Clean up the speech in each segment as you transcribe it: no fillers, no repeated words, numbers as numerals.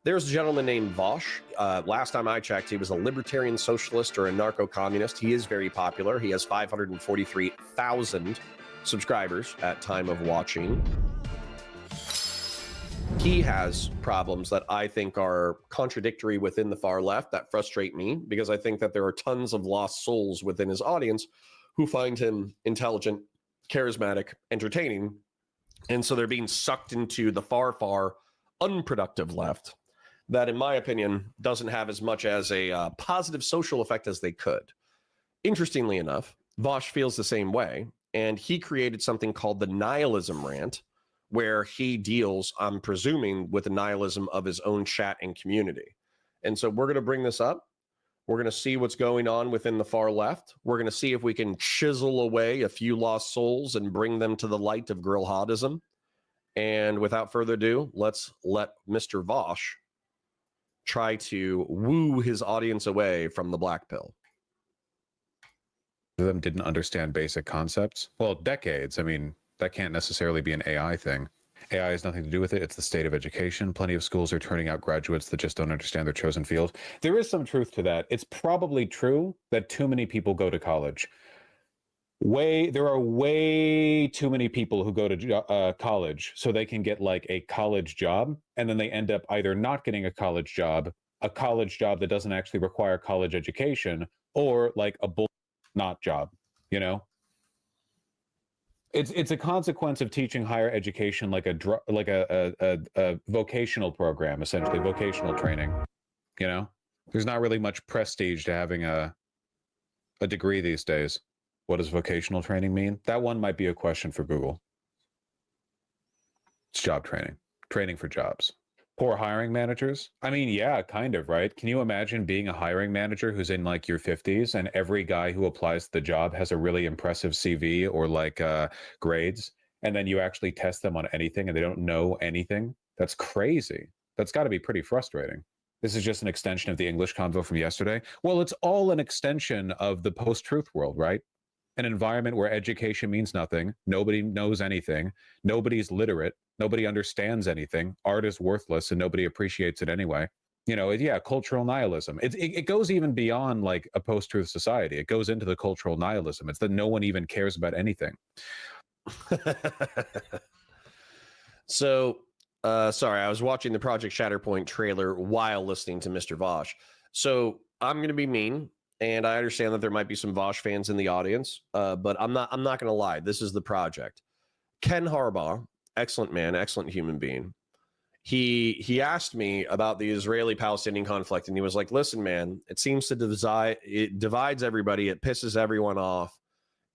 There's a gentleman named Vaush. Last time I checked, he was a libertarian socialist or a narco-communist. He is very popular. He has 543,000 subscribers at time of watching. He has problems that I think are contradictory within the far left that frustrate me, because I think that there are tons of lost souls within his audience who find him intelligent, charismatic, entertaining, and so they're being sucked into the far, far unproductive left that, in my opinion, doesn't have as much as a positive social effect as they could. Interestingly enough, Vaush feels the same way, and he created something called the Nihilism Rant, where he deals, I'm presuming, with the nihilism of his own chat and community. And so we're going to bring this up. We're going to see what's going on within the far left. We're going to see if we can chisel away a few lost souls and bring them to the light of Grillhodism. And without further ado, let's let Mr. Vaush try to woo his audience away from the black pill. Them didn't understand basic concepts. Well, decades. I mean, that can't necessarily be an AI thing. AI has nothing to do with it. It's the state of education. Plenty of schools are turning out graduates that just don't understand their chosen field. There is some truth to that. It's probably true that too many people go to college. There are way too many people who go to college so they can get like a college job, and then they end up either not getting a college job that doesn't actually require college education, or like a not job, you know? It's a consequence of teaching higher education like a vocational program, essentially vocational training. You know, there's not really much prestige to having a degree these days. What does vocational training mean? That one might be a question for Google. It's job training for jobs. Poor hiring managers. I mean, yeah, kind of, right? Can you imagine being a hiring manager who's in like your 50s and every guy who applies to the job has a really impressive CV or like grades, and then you actually test them on anything and they don't know anything? That's crazy. That's got to be pretty frustrating. This is just an extension of the English convo from yesterday. Well, it's all an extension of the post-truth world, right? An environment where education means nothing, nobody knows anything, nobody's literate, nobody understands anything, art is worthless, and nobody appreciates it anyway. You know, yeah, cultural nihilism. It goes even beyond like a post-truth society. It goes into the cultural nihilism. It's that no one even cares about anything. So, sorry, I was watching the Project Shatterpoint trailer while listening to Mr. Vaush. So I'm going to be mean. And I understand that there might be some Vaush fans in the audience, but I'm not going to lie. This is the project. Ken Harbaugh, excellent man, excellent human being. He asked me about the Israeli-Palestinian conflict, and he was like, "Listen, man, it seems to divides everybody. It pisses everyone off,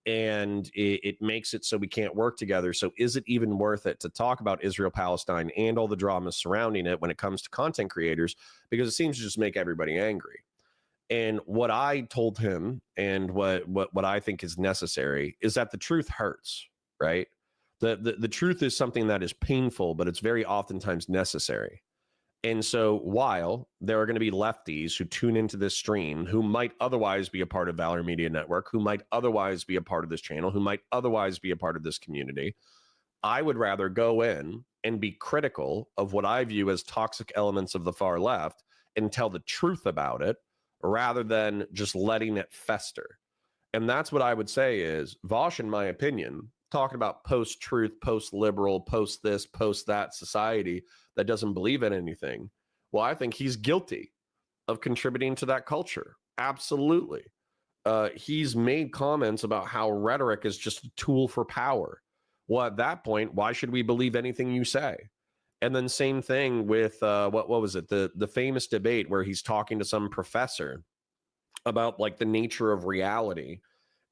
and it makes it so we can't work together. So is it even worth it to talk about Israel-Palestine and all the drama surrounding it when it comes to content creators? Because it seems to just make everybody angry." And what I told him, and what I think is necessary, is that the truth hurts, right? The truth is something that is painful, but it's very oftentimes necessary. And so while there are going to be lefties who tune into this stream, who might otherwise be a part of Valor Media Network, who might otherwise be a part of this channel, who might otherwise be a part of this community, I would rather go in and be critical of what I view as toxic elements of the far left and tell the truth about it, rather than just letting it fester. And that's what I would say is Vaush, in my opinion, talking about post-truth, post-liberal, post-this, post-that society that doesn't believe in anything. Well, I think he's guilty of contributing to that culture. Absolutely. He's made comments about how rhetoric is just a tool for power. Well, at that point, why should we believe anything you say? And then same thing with what was it? The famous debate where he's talking to some professor about like the nature of reality,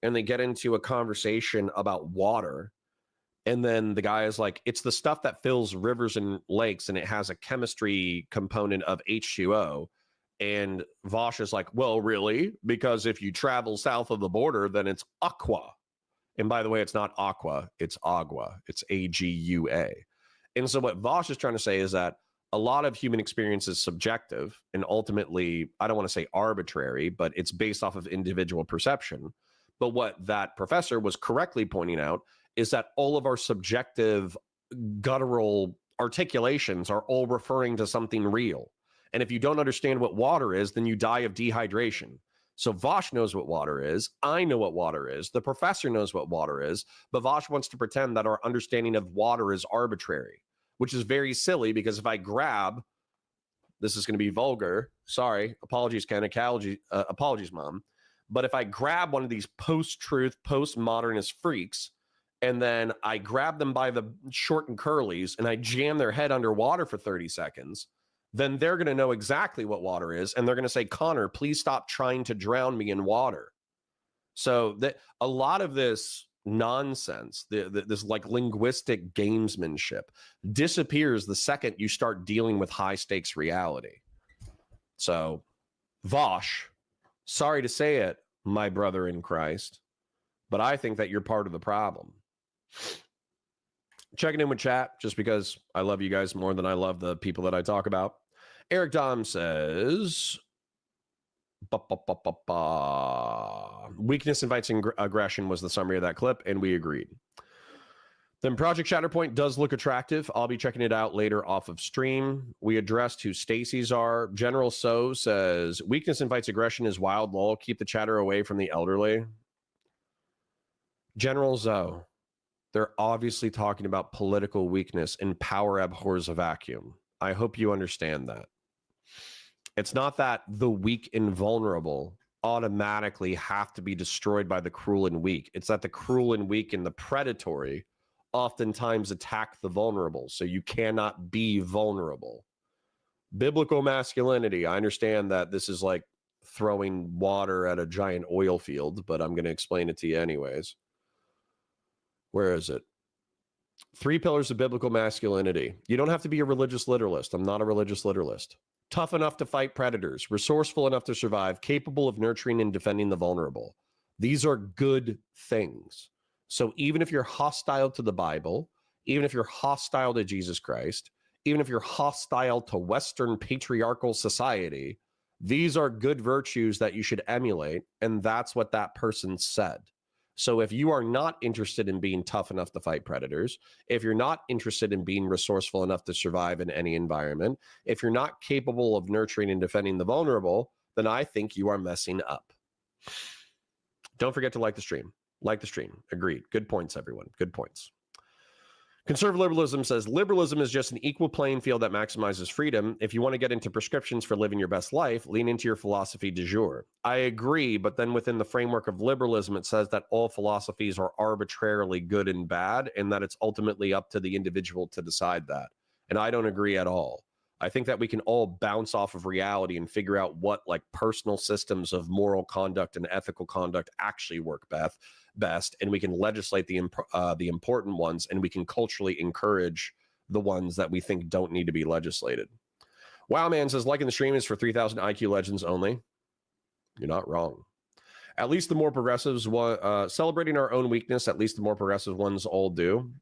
and they get into a conversation about water. And then the guy is like, it's the stuff that fills rivers and lakes, and it has a chemistry component of H2O. And Vaush is like, well, really? Because if you travel south of the border, then it's aqua. And by the way, it's not aqua, it's agua. It's AGUA. And so what Vaush is trying to say is that a lot of human experience is subjective and ultimately, I don't want to say arbitrary, but it's based off of individual perception. But what that professor was correctly pointing out is that all of our subjective guttural articulations are all referring to something real. And if you don't understand what water is, then you die of dehydration. So Vaush knows what water is. I know what water is. The professor knows what water is. But Vaush wants to pretend that our understanding of water is arbitrary, which is very silly because if I grab, this is going to be vulgar. Sorry. Apologies, Ken. Apologies, Mom. But if I grab one of these post-truth, post-modernist freaks, and then I grab them by the short and curlies and I jam their head underwater for 30 seconds, then they're going to know exactly what water is. And they're going to say, Connor, please stop trying to drown me in water. So a lot of this nonsense, this like linguistic gamesmanship disappears the second you start dealing with high stakes reality. So Vaush, sorry to say it, my brother in Christ, but I think that you're part of the problem. Checking in with chat just because I love you guys more than I love the people that I talk about. Eric Dom says, weakness invites aggression was the summary of that clip, and we agreed. Then Project Shatterpoint does look attractive. I'll be checking it out later off of stream. We addressed who Stacy's are. General So says, weakness invites aggression is wild lol. Keep the chatter away from the elderly. General Zoe, they're obviously talking about political weakness and power abhors a vacuum. I hope you understand that. It's not that the weak and vulnerable automatically have to be destroyed by the cruel and weak. It's that the cruel and weak and the predatory oftentimes attack the vulnerable. So you cannot be vulnerable. Biblical masculinity. I understand that this is like throwing water at a giant oil field, but I'm going to explain it to you anyways. Where is it? 3 pillars of biblical masculinity. You don't have to be a religious literalist. I'm not a religious literalist. Tough enough to fight predators, resourceful enough to survive, capable of nurturing and defending the vulnerable. These are good things. So even if you're hostile to the Bible, even if you're hostile to Jesus Christ, even if you're hostile to Western patriarchal society, these are good virtues that you should emulate. And that's what that person said. So if you are not interested in being tough enough to fight predators, if you're not interested in being resourceful enough to survive in any environment, if you're not capable of nurturing and defending the vulnerable, then I think you are messing up. Don't forget to like the stream. Like the stream. Agreed. Good points, everyone. Good points. Conservative liberalism says liberalism is just an equal playing field that maximizes freedom. If you want to get into prescriptions for living your best life, lean into your philosophy du jour. I agree, but then within the framework of liberalism, it says that all philosophies are arbitrarily good and bad, and that it's ultimately up to the individual to decide that. And I don't agree at all. I think that we can all bounce off of reality and figure out what like personal systems of moral conduct and ethical conduct actually work best, and we can legislate the important ones, and we can culturally encourage the ones that we think don't need to be legislated. Wow Man says, liking the stream is for 3,000 IQ legends only. You're not wrong. At least the more progressives celebrating our own weakness, at least the more progressive ones all do.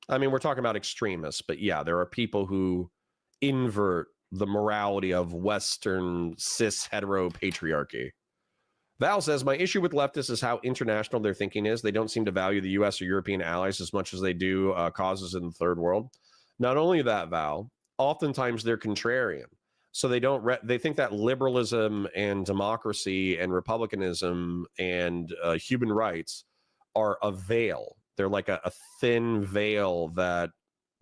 I mean, we're talking about extremists, but yeah, there are people who invert the morality of Western cis hetero patriarchy. Val says, my issue with leftists is how international their thinking is. They don't seem to value the U.S. or European allies as much as they do causes in the third world. Not only that, Val, oftentimes they're contrarian. So they don't they think that liberalism and democracy and republicanism and human rights are a veil. They're like a thin veil that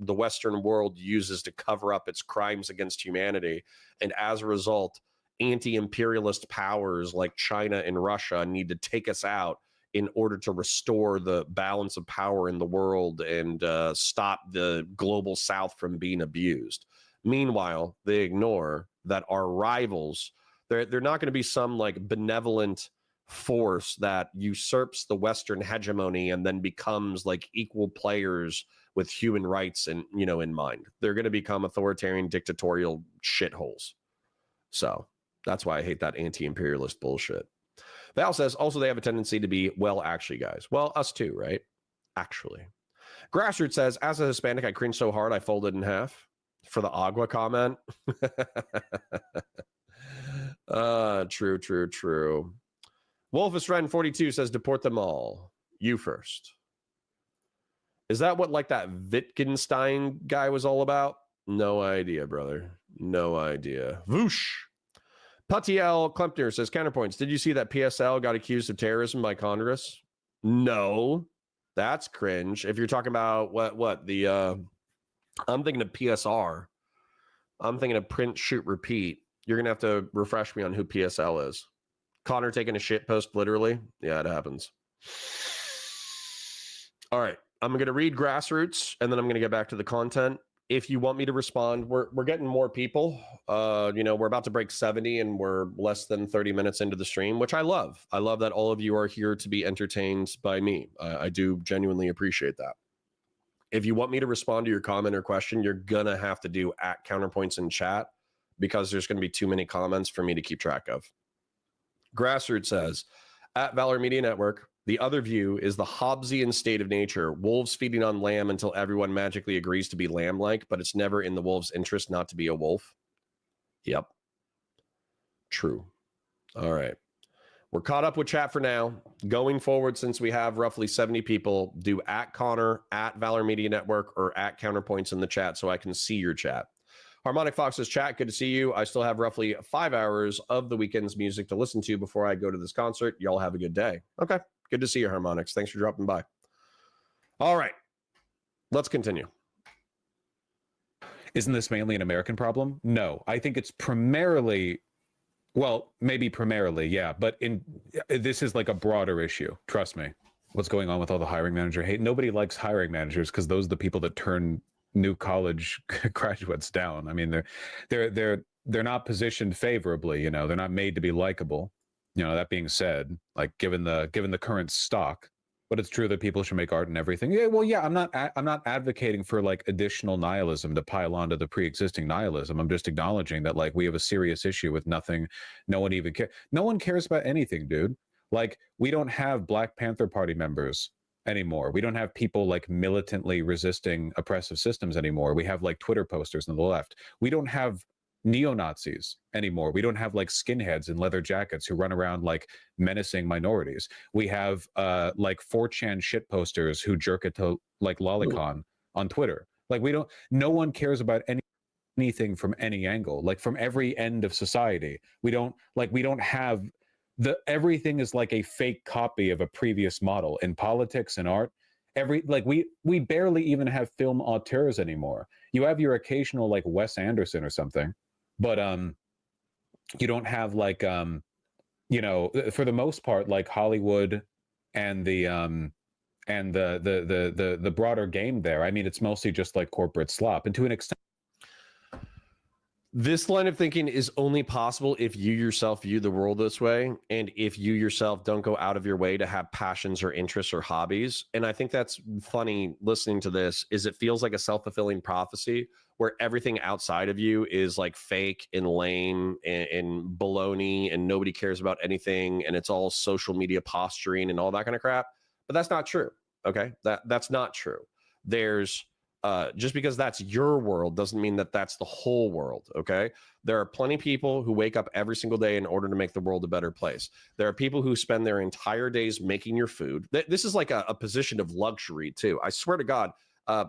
the Western world uses to cover up its crimes against humanity. And as a result, anti-imperialist powers like China and Russia need to take us out in order to restore the balance of power in the world and stop the global south from being abused. Meanwhile, they ignore that our rivals, they're not going to be some like benevolent force that usurps the Western hegemony and then becomes like equal players with human rights and, you know, in mind. They're going to become authoritarian, dictatorial shitholes. So that's why I hate that anti-imperialist bullshit. Val says, also, they have a tendency to be, well, actually, guys. Well, us too, right? Actually. Grassroots says, as a Hispanic, I cringe so hard I folded in half for the agua comment. True. Wolfus Friend 42 says, deport them all. You first. Is that what like that Wittgenstein guy was all about? No idea, brother. No idea. Vaush. Patiel Klempner says, Counterpoints, did you see that PSL got accused of terrorism by Congress? No. That's cringe. If you're talking about I'm thinking of PSR. I'm thinking of print, shoot, repeat. You're going to have to refresh me on who PSL is. Connor taking a shit post, literally? Yeah, it happens. All right. I'm going to read Grassroots, and then I'm going to get back to the content. If you want me to respond, we're getting more people. We're about to break 70, and we're less than 30 minutes into the stream, which I love. I love that all of you are here to be entertained by me. I do genuinely appreciate that. If you want me to respond to your comment or question, you're going to have to do @Counterpoints in chat, because there's going to be too many comments for me to keep track of. Grassroots says, @Valor Media Network, the other view is the Hobbesian state of nature, wolves feeding on lamb until everyone magically agrees to be lamb-like, but it's never in the wolf's interest not to be a wolf. Yep. True. All right. We're caught up with chat for now. Going forward, since we have roughly 70 people, do @Connor, @Valor Media Network, or @Counterpoints in the chat so I can see your chat. Harmonic Fox says, chat, good to see you. I still have roughly 5 hours of the weekend's music to listen to before I go to this concert. Y'all have a good day. Okay. Good to see you, Harmonics. Thanks for dropping by. All right. Let's continue. Isn't this mainly an American problem? No, I think it's primarily, well, maybe primarily, yeah, but this is like a broader issue. Trust me. What's going on with all the hiring manager hate? Nobody likes hiring managers because those are the people that turn new college graduates down. I mean, they're not positioned favorably. You know, they're not made to be likable. You know, that being said, like given the current stock, but it's true that people should make art and everything. Yeah, well, yeah, I'm not advocating for like additional nihilism to pile onto the pre-existing nihilism. I'm just acknowledging that like we have a serious issue with nothing. No one even cares. No one cares about anything, dude. Like we don't have Black Panther Party members anymore. We don't have people like militantly resisting oppressive systems anymore. We have like Twitter posters on the left. We don't have neo-Nazis anymore. We don't have like skinheads in leather jackets who run around like menacing minorities. We have like 4chan shit posters who jerk it to like lolicon on Twitter. Like no one cares about anything from any angle, like from every end of society. We don't have everything is like a fake copy of a previous model in politics and art. We barely even have film auteurs anymore. You have your occasional like Wes Anderson or something, but you don't have like for the most part like Hollywood and the broader game there. I mean, it's mostly just like corporate slop, and to an extent. This line of thinking is only possible if you yourself view the world this way, and if you yourself don't go out of your way to have passions or interests or hobbies. And I think that's funny listening to this, is it feels like a self-fulfilling prophecy where everything outside of you is like fake and lame and baloney, and nobody cares about anything, and it's all social media posturing and all that kind of crap. But that's not true. Okay, that's not true. There's just because that's your world doesn't mean that that's the whole world. Okay, there are plenty of people who wake up every single day in order to make the world a better place. There are people who spend their entire days making your food. This is like a position of luxury too. I swear to God,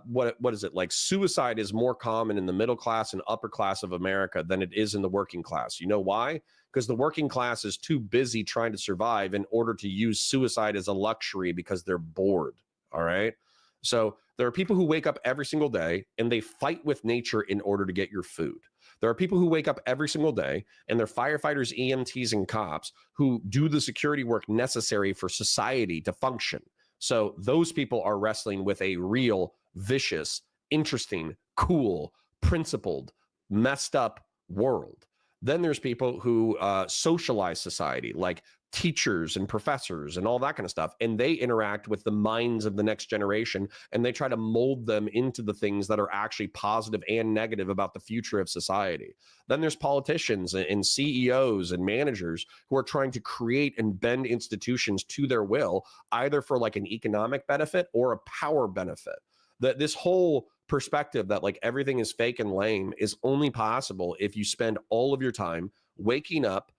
what is it like? Suicide is more common in the middle class and upper class of America than it is in the working class. You know why? Because the working class is too busy trying to survive in order to use suicide as a luxury because they're bored. All right. So there are people who wake up every single day and they fight with nature in order to get your food. There are people who wake up every single day and they're firefighters, EMTs, and cops who do the security work necessary for society to function. So those people are wrestling with a real, vicious, interesting, cool, principled, messed up world. Then there's people who socialize society, like teachers and professors and all that kind of stuff, and they interact with the minds of the next generation, and they try to mold them into the things that are actually positive and negative about the future of society. Then there's politicians and CEOs and managers who are trying to create and bend institutions to their will, either for like an economic benefit or a power benefit. This whole perspective that like everything is fake and lame is only possible if you spend all of your time waking up,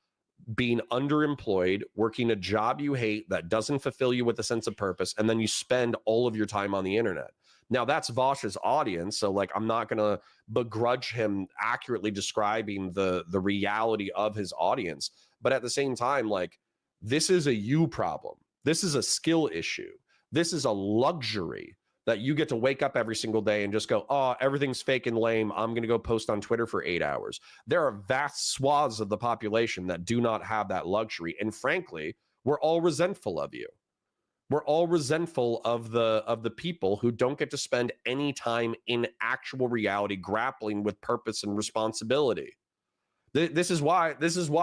being underemployed, working a job you hate that doesn't fulfill you with a sense of purpose, and then you spend all of your time on the internet. Now that's Vaush's audience, so like I'm not gonna begrudge him accurately describing the reality of his audience. But at the same time, like this is a you problem. This is a skill issue. This is a luxury that you get to wake up every single day and just go, oh, everything's fake and lame. I'm going to go post on Twitter for 8 hours. There are vast swaths of the population that do not have that luxury. And frankly, we're all resentful of you. We're all resentful of the people who don't get to spend any time in actual reality grappling with purpose and responsibility. This is why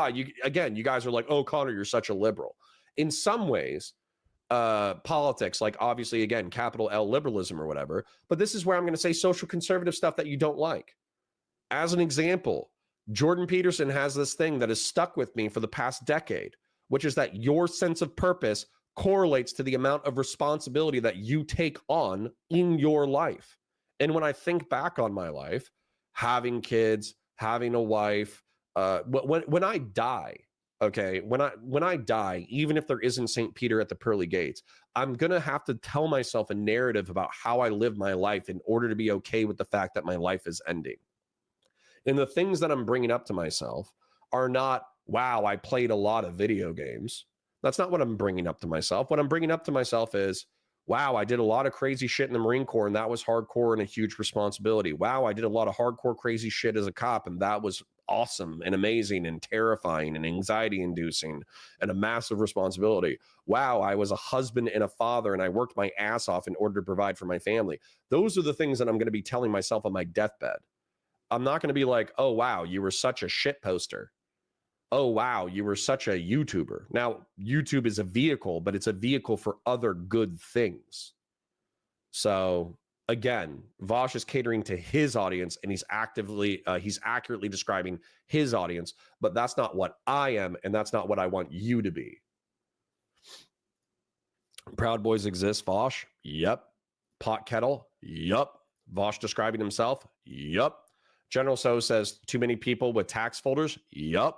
you guys are like, oh, Connor, you're such a liberal. In some ways, politics, like obviously, again, capital L liberalism or whatever, but this is where I'm going to say social conservative stuff that you don't like. As an example, Jordan Peterson has this thing that has stuck with me for the past decade, which is that your sense of purpose correlates to the amount of responsibility that you take on in your life. And when I think back on my life, having kids, having a wife, when I die, okay, when I die, even if there isn't St. Peter at the pearly gates, I'm going to have to tell myself a narrative about how I live my life in order to be okay with the fact that my life is ending. And the things that I'm bringing up to myself are not, wow, I played a lot of video games. That's not what I'm bringing up to myself. What I'm bringing up to myself is, wow, I did a lot of crazy shit in the Marine Corps, and that was hardcore and a huge responsibility. Wow, I did a lot of hardcore crazy shit as a cop, and that was awesome and amazing and terrifying and anxiety inducing and a massive responsibility. Wow, I was a husband and a father, and I worked my ass off in order to provide for my family. Those are the things that I'm going to be telling myself on my deathbed. I'm not going to be like, oh, wow, you were such a shit poster. Oh, wow, you were such a YouTuber. Now, YouTube is a vehicle, but it's a vehicle for other good things. So again, Vaush is catering to his audience, and he's accurately describing his audience, but that's not what I am, and that's not what I want you to be. Proud Boys exist, Vaush? Yep. Pot Kettle? Yep. Vaush describing himself? Yep. General So says, too many people with tax folders? Yep.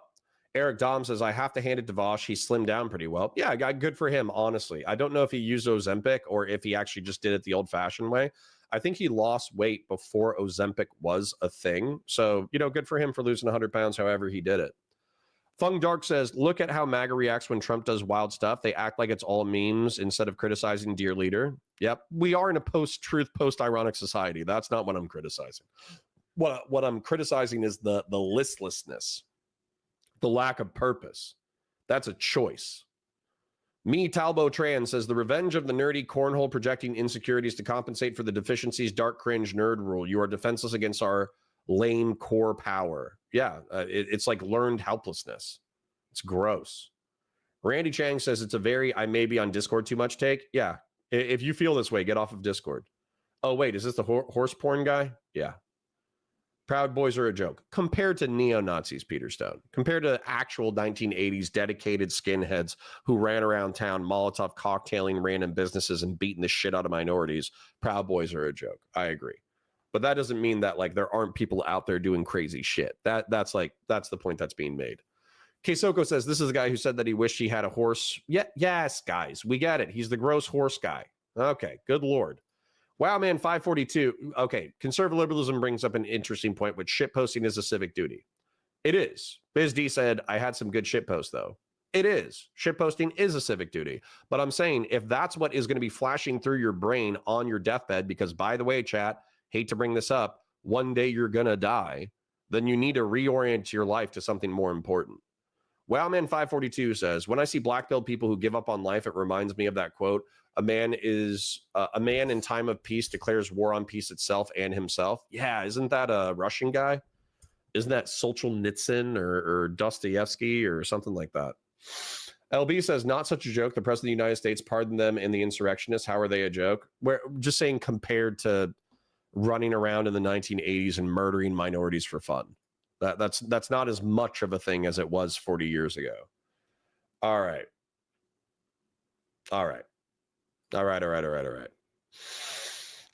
Eric Dom says, I have to hand it to Vaush. He slimmed down pretty well. Yeah, good for him, honestly. I don't know if he used Ozempic or if he actually just did it the old-fashioned way. I think he lost weight before Ozempic was a thing. So, good for him for losing 100 pounds, however he did it. Fung Dark says, look at how MAGA reacts when Trump does wild stuff. They act like it's all memes instead of criticizing dear leader. Yep, we are in a post-truth, post-ironic society. That's not what I'm criticizing. What I'm criticizing is the listlessness, the lack of purpose. That's a choice. Me Talbot Tran says, the revenge of the nerdy cornhole projecting insecurities to compensate for the deficiencies, dark cringe nerd rule. You are defenseless against our lame core power. Yeah, it's like learned helplessness. It's gross. Randy Chang says, it's a very I may be on Discord too much take. Yeah, if you feel this way, get off of Discord. Oh, wait, is this the horse porn guy? Yeah. Proud Boys are a joke. Compared to neo-Nazis, Peter Stone. Compared to actual 1980s dedicated skinheads who ran around town Molotov cocktailing random businesses and beating the shit out of minorities, Proud Boys are a joke. I agree. But that doesn't mean that like there aren't people out there doing crazy shit. That's the point that's being made. Keisoko says, this is a guy who said that he wished he had a horse. Yeah, yes, guys, we get it. He's the gross horse guy. Okay, good Lord. Wow, man, 542. Okay, conservative liberalism brings up an interesting point, which shitposting is a civic duty. It is. Biz D said, I had some good shitposts, though. It is. Shitposting is a civic duty. But I'm saying if that's what is going to be flashing through your brain on your deathbed, because by the way, chat, hate to bring this up, one day you're going to die, then you need to reorient your life to something more important. Wowman 542 says, when I see black-pilled people who give up on life, it reminds me of that quote, a man in time of peace declares war on peace itself and himself. Yeah, isn't that a Russian guy? Isn't that Solzhenitsyn or Dostoevsky or something like that? LB says, not such a joke. The president of the United States pardoned them and the insurrectionists. How are they a joke? We're just saying compared to running around in the 1980s and murdering minorities for fun. That's not as much of a thing as it was 40 years ago. All right.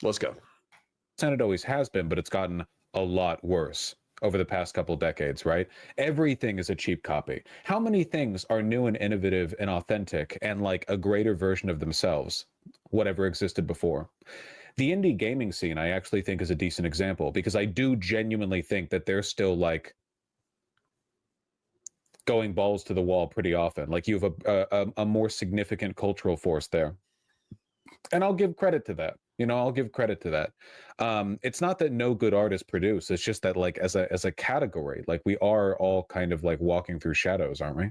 Let's go. And it always has been, but it's gotten a lot worse over the past couple decades, right? Everything is a cheap copy. How many things are new and innovative and authentic and like a greater version of themselves, whatever existed before? The indie gaming scene, I actually think, is a decent example, because I do genuinely think that they're still like going balls to the wall pretty often. Like, you have a more significant cultural force there, and I'll give credit to that. I'll give credit to that. It's not that no good art is produced. It's just that, like, as a category, like, we are all kind of like walking through shadows, aren't we?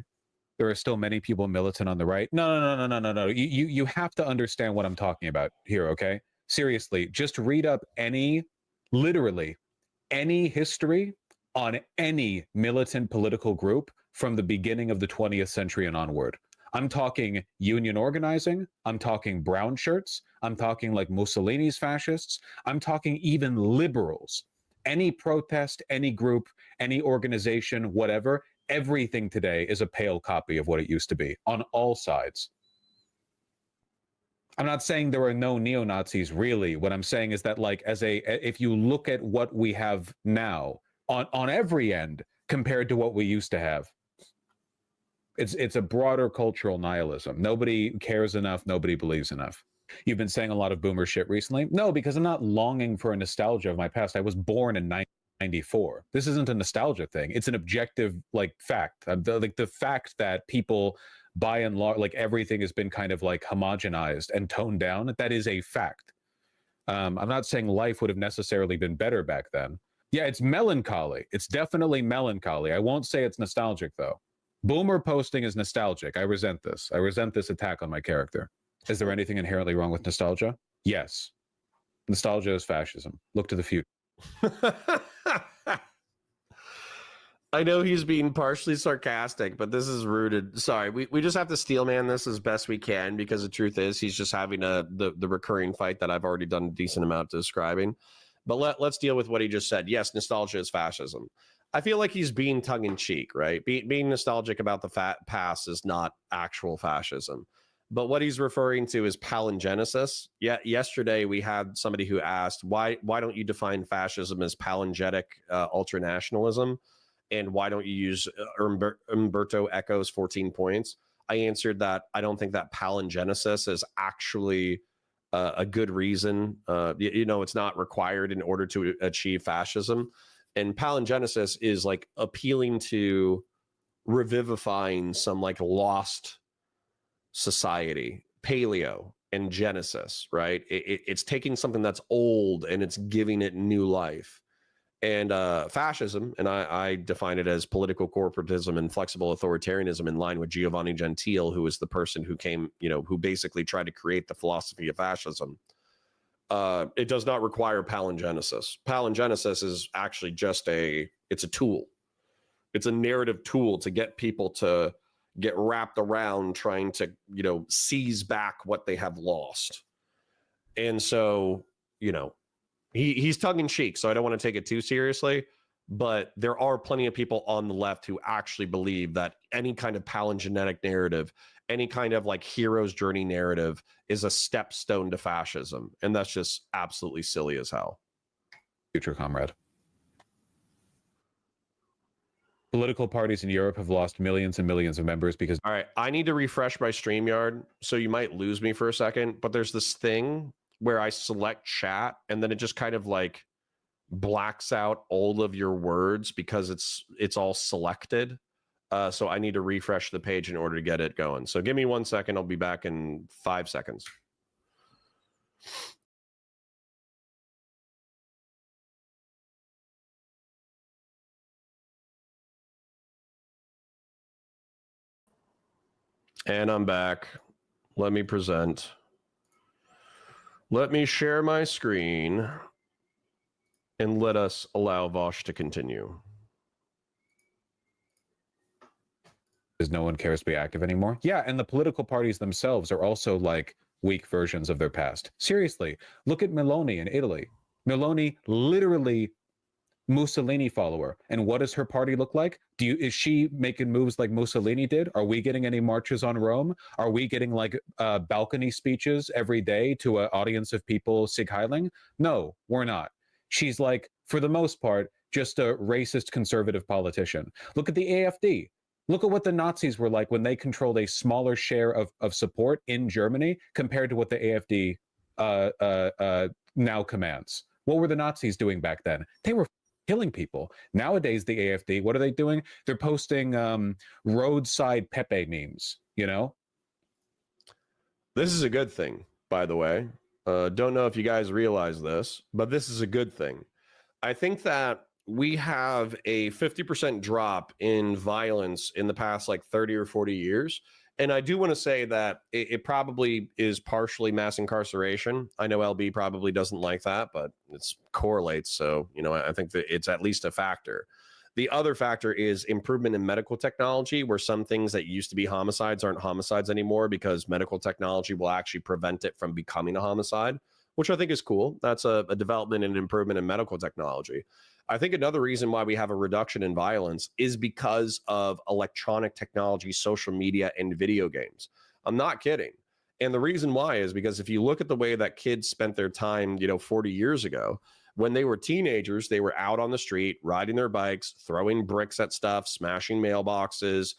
There are still many people militant on the right. No. You have to understand what I'm talking about here, okay? Seriously, just read up literally any history on any militant political group from the beginning of the 20th century and onward. I'm talking union organizing. I'm talking brown shirts. I'm talking like Mussolini's fascists. I'm talking even liberals. Any protest, any group, any organization, whatever, everything today is a pale copy of what it used to be on all sides. I'm not saying there are no neo-Nazis, really. What I'm saying is that, like, if you look at what we have now on every end compared to what we used to have, it's a broader cultural nihilism. Nobody cares enough. Nobody believes enough. You've been saying a lot of boomer shit recently. No, because I'm not longing for a nostalgia of my past. I was born in 1994. This isn't a nostalgia thing. It's an objective, like, fact. The fact that people, by and large, like, everything has been kind of like homogenized and toned down. That is a fact. I'm not saying life would have necessarily been better back then. Yeah, it's melancholy. It's definitely melancholy. I won't say it's nostalgic, though. Boomer posting is nostalgic. I resent this. I resent this attack on my character. Is there anything inherently wrong with nostalgia? Yes. Nostalgia is fascism. Look to the future. I know he's being partially sarcastic, but this is rooted. Sorry, we just have to steelman this as best we can, because the truth is he's just having the recurring fight that I've already done a decent amount of describing. But let's deal with what he just said. Yes, nostalgia is fascism. I feel like he's being tongue-in-cheek, right? Being nostalgic about the past is not actual fascism. But what he's referring to is palingenesis. Yeah, yesterday we had somebody who asked, why don't you define fascism as palingetic ultranationalism? And why don't you use Umberto Eco's 14 points? I answered that I don't think that palingenesis is actually a good reason. It's not required in order to achieve fascism. And palingenesis is like appealing to revivifying some like lost society, paleo and genesis, right? It's taking something that's old and it's giving it new life. And fascism, and I define it as political corporatism and flexible authoritarianism, in line with Giovanni Gentile, who is the person who came, who basically tried to create the philosophy of fascism. It does not require palingenesis. Palingenesis is actually just it's a tool. It's a narrative tool to get people to get wrapped around trying to, seize back what they have lost. And so, he's tongue in cheek, so I don't want to take it too seriously, but there are plenty of people on the left who actually believe that any kind of palingenetic narrative, any kind of like hero's journey narrative is a stepstone to fascism. And that's just absolutely silly as hell. Future comrade. Political parties in Europe have lost millions and millions of members because... All right, I need to refresh my StreamYard, so you might lose me for a second, but there's this thing where I select chat and then it just kind of like blacks out all of your words because it's all selected. So I need to refresh the page in order to get it going. So give me 1 second. I'll be back in 5 seconds. And I'm back. Let me present. Let me share my screen and let us allow Vaush to continue. Because no one cares to be active anymore. Yeah, and the political parties themselves are also like weak versions of their past. Seriously, look at Meloni in Italy. Meloni, literally Mussolini follower. And what does her party look like? Is she making moves like Mussolini did? Are we getting any marches on Rome? Are we getting like balcony speeches every day to an audience of people Sieg Heiling? No, we're not. She's like, for the most part, just a racist conservative politician. Look at the AfD. Look at what the Nazis were like when they controlled a smaller share of support in Germany compared to what the AfD now commands. What were the Nazis doing back then? They were killing people. Nowadays, the AFD, what are they doing? They're posting roadside Pepe memes, you know? This is a good thing, by the way. Don't know if you guys realize this, but this is a good thing. I think that we have a 50% drop in violence in the past like 30 or 40 years. And I do want to say that it probably is partially mass incarceration. I know LB probably doesn't like that, but it correlates. So, you know, I think that it's at least a factor. The other factor is improvement in medical technology, where some things that used to be homicides aren't homicides anymore because medical technology will actually prevent it from becoming a homicide, which I think is cool. That's a development and improvement in medical technology. I think another reason why we have a reduction in violence is because of electronic technology, social media, and video games. I'm not kidding. And the reason why is because if you look at the way that kids spent their time, 40 years ago, when they were teenagers, they were out on the street, riding their bikes, throwing bricks at stuff, smashing mailboxes,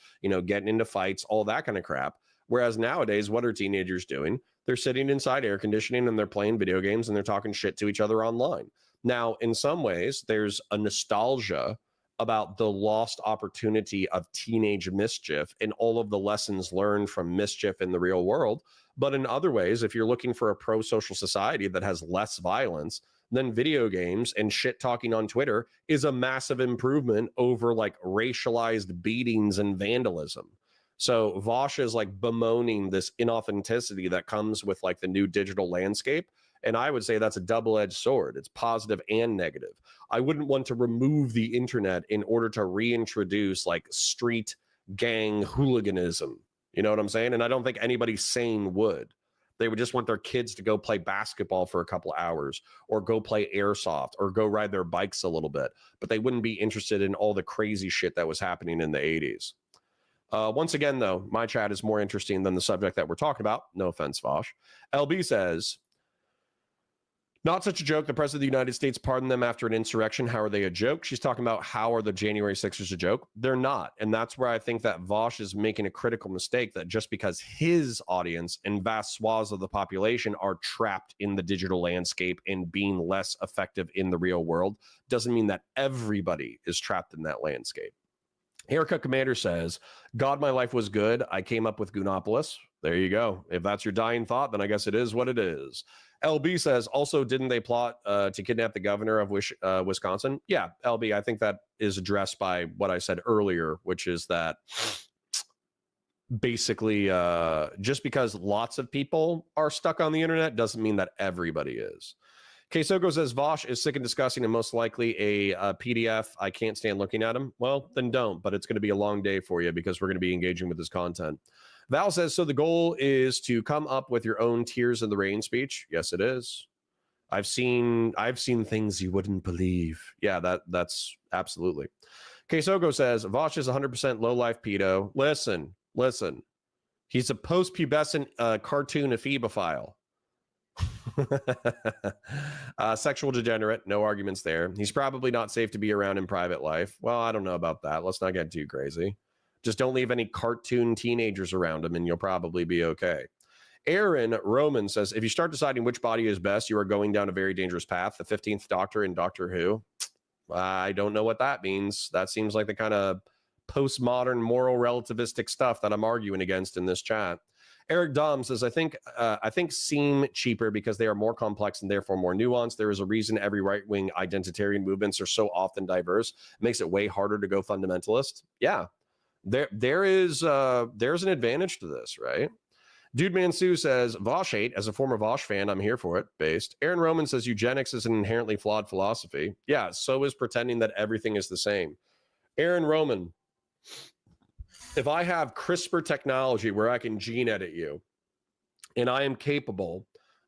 getting into fights, all that kind of crap. Whereas nowadays, what are teenagers doing? They're sitting inside air conditioning and they're playing video games and they're talking shit to each other online. Now, in some ways, there's a nostalgia about the lost opportunity of teenage mischief and all of the lessons learned from mischief in the real world. But in other ways, if you're looking for a pro-social society that has less violence, then video games and shit talking on Twitter is a massive improvement over like racialized beatings and vandalism. So Vaush is like bemoaning this inauthenticity that comes with like the new digital landscape. And I would say that's a double-edged sword. It's positive and negative. I wouldn't want to remove the internet in order to reintroduce like street gang hooliganism. You know what I'm saying? And I don't think anybody sane would. They would just want their kids to go play basketball for a couple of hours or go play airsoft or go ride their bikes a little bit. But they wouldn't be interested in all the crazy shit that was happening in the 80s. Once again, though, my chat is more interesting than the subject that we're talking about. No offense, Vaush. LB says, not such a joke. The president of the United States pardoned them after an insurrection. How are they a joke? She's talking about how are the January 6ers a joke? They're not. And that's where I think that Vaush is making a critical mistake, that just because his audience and vast swaths of the population are trapped in the digital landscape and being less effective in the real world doesn't mean that everybody is trapped in that landscape. Erica Commander says, God, my life was good. I came up with Goonopolis. There you go. If that's your dying thought, then I guess it is what it is. LB says, also, didn't they plot to kidnap the governor of Wisconsin? Yeah, LB, I think that is addressed by what I said earlier, which is that basically just because lots of people are stuck on the internet doesn't mean that everybody is. Kesoko says, Vaush is sick and disgusting and most likely a PDF. I can't stand looking at him. Well, then don't, but it's going to be a long day for you because we're going to be engaging with his content. Val says, so the goal is to come up with your own Tears in the Rain speech. Yes, it is. I've seen things you wouldn't believe. Yeah, that's absolutely. Kesoko says, Vaush is 100% low-life pedo. Listen. He's a post-pubescent cartoon ephebophile. Sexual degenerate, no arguments there. He's probably not safe to be around in private life. Well, I don't know about that. Let's not get too crazy. Just don't leave any cartoon teenagers around him and you'll probably be okay. Aaron Roman says, if you start deciding which body is best, you are going down a very dangerous path. The 15th Doctor in Doctor Who. I don't know what that means. That seems like the kind of postmodern moral relativistic stuff that I'm arguing against in this chat. Eric Dom says, I think seem cheaper because they are more complex and therefore more nuanced. There is a reason every right-wing identitarian movements are so often diverse. It makes it way harder to go fundamentalist. Yeah, there's an advantage to this, right? Dude Man Sue says, Vaush hate. As a former Vaush fan, I'm here for it. Based. Aaron Roman says, eugenics is an inherently flawed philosophy. Yeah, so is pretending that everything is the same. Aaron Roman, if I have CRISPR technology where I can gene edit you and I am capable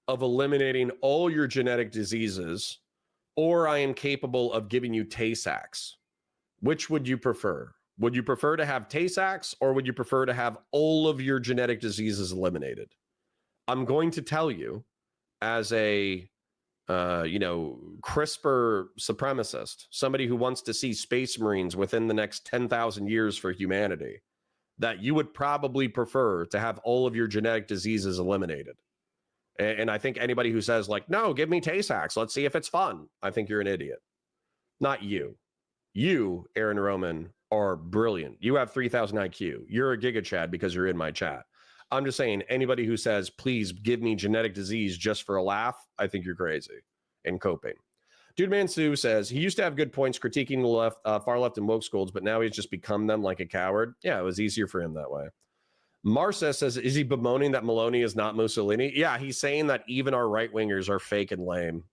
of eliminating all your genetic diseases, or I am capable of giving you Tay-Sachs, which would you prefer? Would you prefer to have Tay-Sachs or would you prefer to have all of your genetic diseases eliminated? I'm going to tell you as a CRISPR supremacist, somebody who wants to see space marines within the next 10,000 years for humanity, that you would probably prefer to have all of your genetic diseases eliminated. And I think anybody who says like, no, give me Tay-Sachs, let's see if it's fun, I think you're an idiot. Not you. You, Aaron Roman, are brilliant. You have 3,000 IQ. You're a Giga Chad because you're in my chat. I'm just saying, anybody who says, please give me genetic disease just for a laugh, I think you're crazy and coping. Dude Man Sue says, he used to have good points critiquing the left, far left and woke schools, but now he's just become them like a coward. Yeah, it was easier for him that way. Marcia says, is he bemoaning that Maloney is not Mussolini? Yeah, he's saying that even our right-wingers are fake and lame.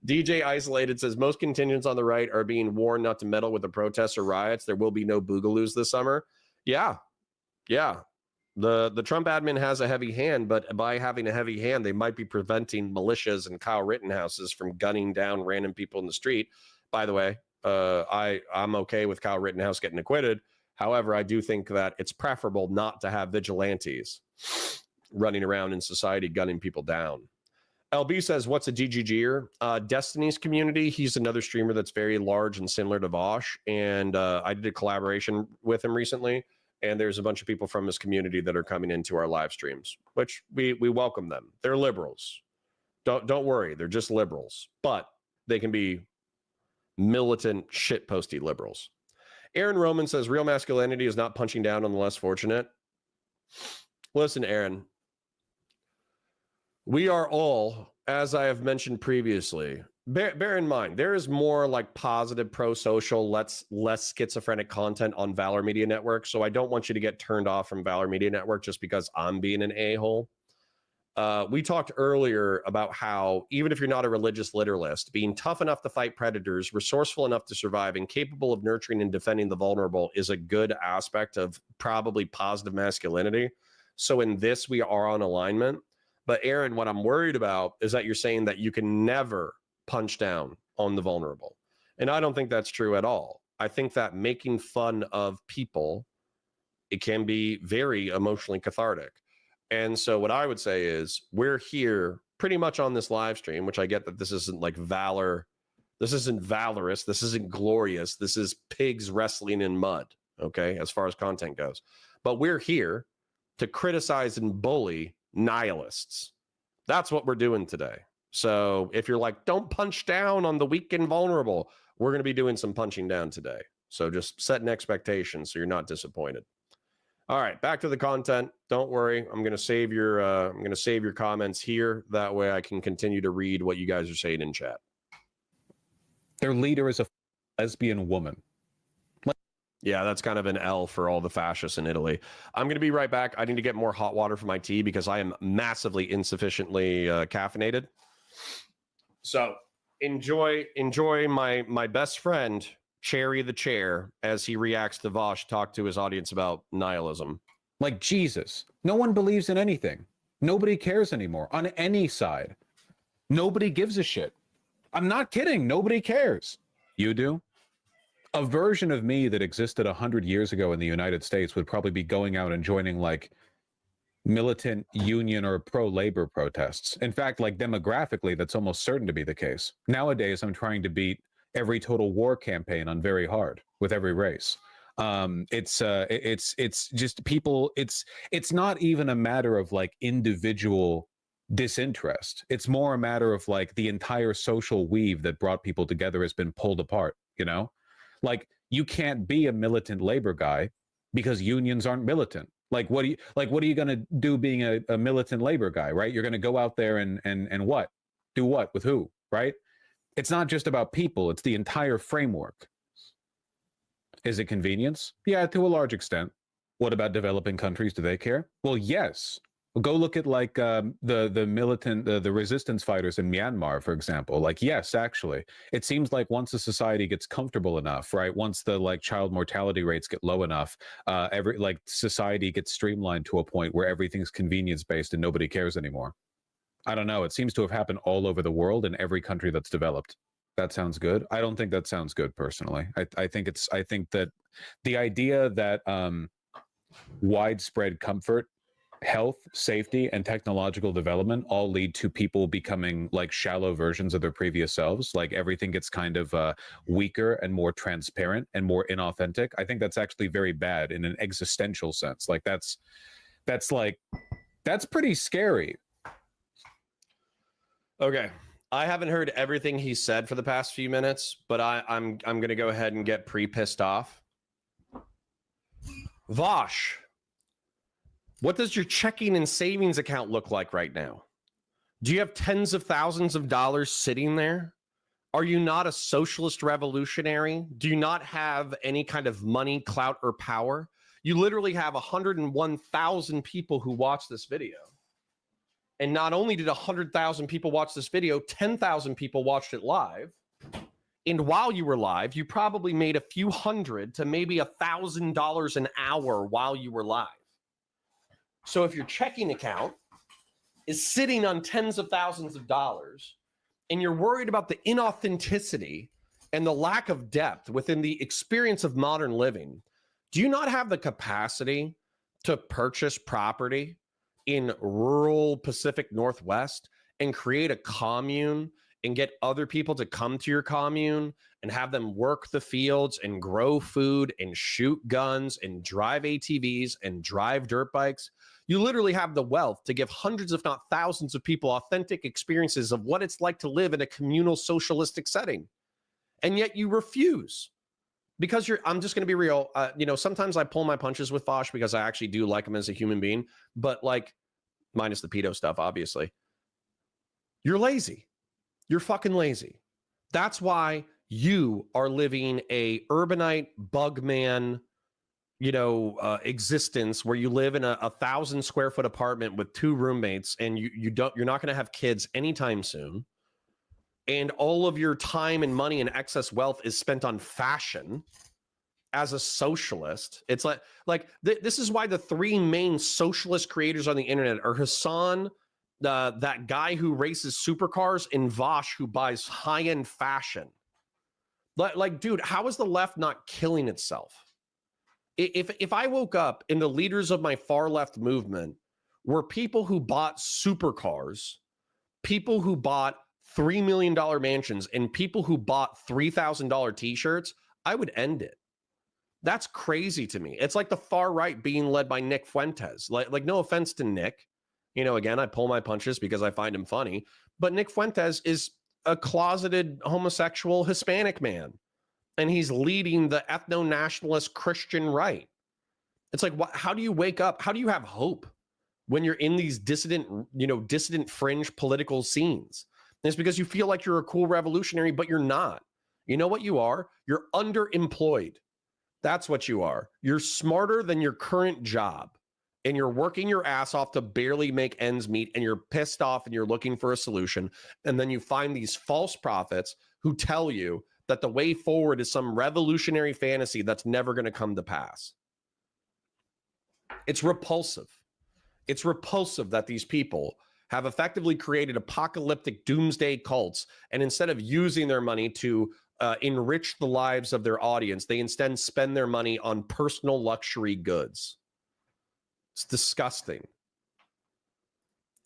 DJ Isolated says, most contingents on the right are being warned not to meddle with the protests or riots. There will be no boogaloos this summer. Yeah. The Trump admin has a heavy hand, but by having a heavy hand, they might be preventing militias and Kyle Rittenhouses from gunning down random people in the street. By the way, I'm okay with Kyle Rittenhouse getting acquitted. However, I do think that it's preferable not to have vigilantes running around in society gunning people down. LB says, what's a DGGer? Destiny's Community. He's another streamer that's very large and similar to Vaush. And I did a collaboration with him recently. And there's a bunch of people from his community that are coming into our live streams, which we welcome them. They're liberals. Don't worry. They're just liberals. But they can be militant, shitposty liberals. Aaron Roman says, real masculinity is not punching down on the less fortunate. Listen, Aaron. We are all, as I have mentioned previously, bear in mind, there is more like positive, pro-social, less schizophrenic content on Valor Media Network. So I don't want you to get turned off from Valor Media Network just because I'm being an a-hole. We talked earlier about how even if you're not a religious literalist, being tough enough to fight predators, resourceful enough to survive, and capable of nurturing and defending the vulnerable is a good aspect of probably positive masculinity. So in this, we are on alignment. But Aaron, what I'm worried about is that you're saying that you can never punch down on the vulnerable. And I don't think that's true at all. I think that making fun of people, it can be very emotionally cathartic. And so what I would say is we're here pretty much on this live stream, which I get that this isn't like valor. This isn't valorous. This isn't glorious. This is pigs wrestling in mud. Okay. As far as content goes, but we're here to criticize and bully nihilists. That's what we're doing today. So if you're like, don't punch down on the weak and vulnerable, we're going to be doing some punching down today. So just set an expectation so you're not disappointed. All right, back to the content. Don't worry, I'm going to save your comments here. That way I can continue to read what you guys are saying in chat. Their leader is a lesbian woman. Yeah, that's kind of an L for all the fascists in Italy. I'm going to be right back. I need to get more hot water for my tea because I am massively insufficiently caffeinated. So enjoy my best friend, Cherry the Chair, as he reacts to Vaush talk to his audience about nihilism. Like Jesus. No one believes in anything. Nobody cares anymore on any side. Nobody gives a shit. I'm not kidding. Nobody cares. You do? A version of me that existed 100 years ago in the United States would probably be going out and joining like militant union or pro-labor protests. In fact, like demographically, that's almost certain to be the case. Nowadays, I'm trying to beat every total war campaign on very hard with every race. It's just people. It's not even a matter of like individual disinterest. It's more a matter of like the entire social weave that brought people together has been pulled apart. You know. Like you can't be a militant labor guy because unions aren't militant. Like what are you going to do being a militant labor guy, right? You're going to go out there and what? Do what with who, right? It's not just about people, it's the entire framework. Is it convenience? Yeah, to a large extent. What about developing countries? Do they care? Well, yes. Go look at like the militant, the resistance fighters in Myanmar, for example. Like, yes, actually, it seems like once a society gets comfortable enough, right? Once the like child mortality rates get low enough, every like society gets streamlined to a point where everything's convenience based and nobody cares anymore. I don't know. It seems to have happened all over the world in every country that's developed. That sounds good. I don't think that sounds good personally. I think that the idea that widespread comfort, health, safety, and technological development all lead to people becoming like shallow versions of their previous selves. Like everything gets kind of weaker and more transparent and more inauthentic. I think that's actually very bad in an existential sense. Like that's like That's pretty scary. Okay. I haven't heard everything he said for the past few minutes, but I'm going to go ahead and get pissed off. Vaush, what does your checking and savings account look like right now? Do you have tens of thousands of dollars sitting there? Are you not a socialist revolutionary? Do you not have any kind of money, clout, or power? You literally have 101,000 people who watch this video. And not only did 100,000 people watch this video, 10,000 people watched it live. And while you were live, you probably made a few hundred to maybe $1,000 an hour while you were live. So if your checking account is sitting on tens of thousands of dollars, and you're worried about the inauthenticity and the lack of depth within the experience of modern living, do you not have the capacity to purchase property in rural Pacific Northwest and create a commune and get other people to come to your commune and have them work the fields and grow food and shoot guns and drive ATVs and drive dirt bikes? You literally have the wealth to give hundreds, if not thousands of people authentic experiences of what it's like to live in a communal socialistic setting. And yet you refuse because I'm just going to be real. Sometimes I pull my punches with Vaush because I actually do like him as a human being, but like minus the pedo stuff, obviously. You're lazy. You're fucking lazy. That's why you are living a urbanite bugman existence where you live in a 1,000 square foot apartment with 2 roommates and you're not going to have kids anytime soon. And all of your time and money and excess wealth is spent on fashion as a socialist. It's this is why the 3 main socialist creators on the internet are Hassan, that guy who races supercars, and Vaush, who buys high-end fashion. Dude, how is the left not killing itself? If I woke up and the leaders of my far left movement were people who bought supercars, people who bought $3 million mansions, and people who bought $3,000 t-shirts, I would end it. That's crazy to me. It's like the far right being led by Nick Fuentes. Like no offense to Nick. Again, I pull my punches because I find him funny. But Nick Fuentes is a closeted homosexual Hispanic man. And he's leading the ethno-nationalist Christian right. It's like, how do you wake up? How do you have hope when you're in these dissident fringe political scenes? And it's because you feel like you're a cool revolutionary, but you're not. You know what you are? You're underemployed. That's what you are. You're smarter than your current job. And you're working your ass off to barely make ends meet. And you're pissed off and you're looking for a solution. And then you find these false prophets who tell you that the way forward is some revolutionary fantasy that's never going to come to pass. It's repulsive. It's repulsive that these people have effectively created apocalyptic doomsday cults, and instead of using their money to enrich the lives of their audience, they instead spend their money on personal luxury goods. It's disgusting.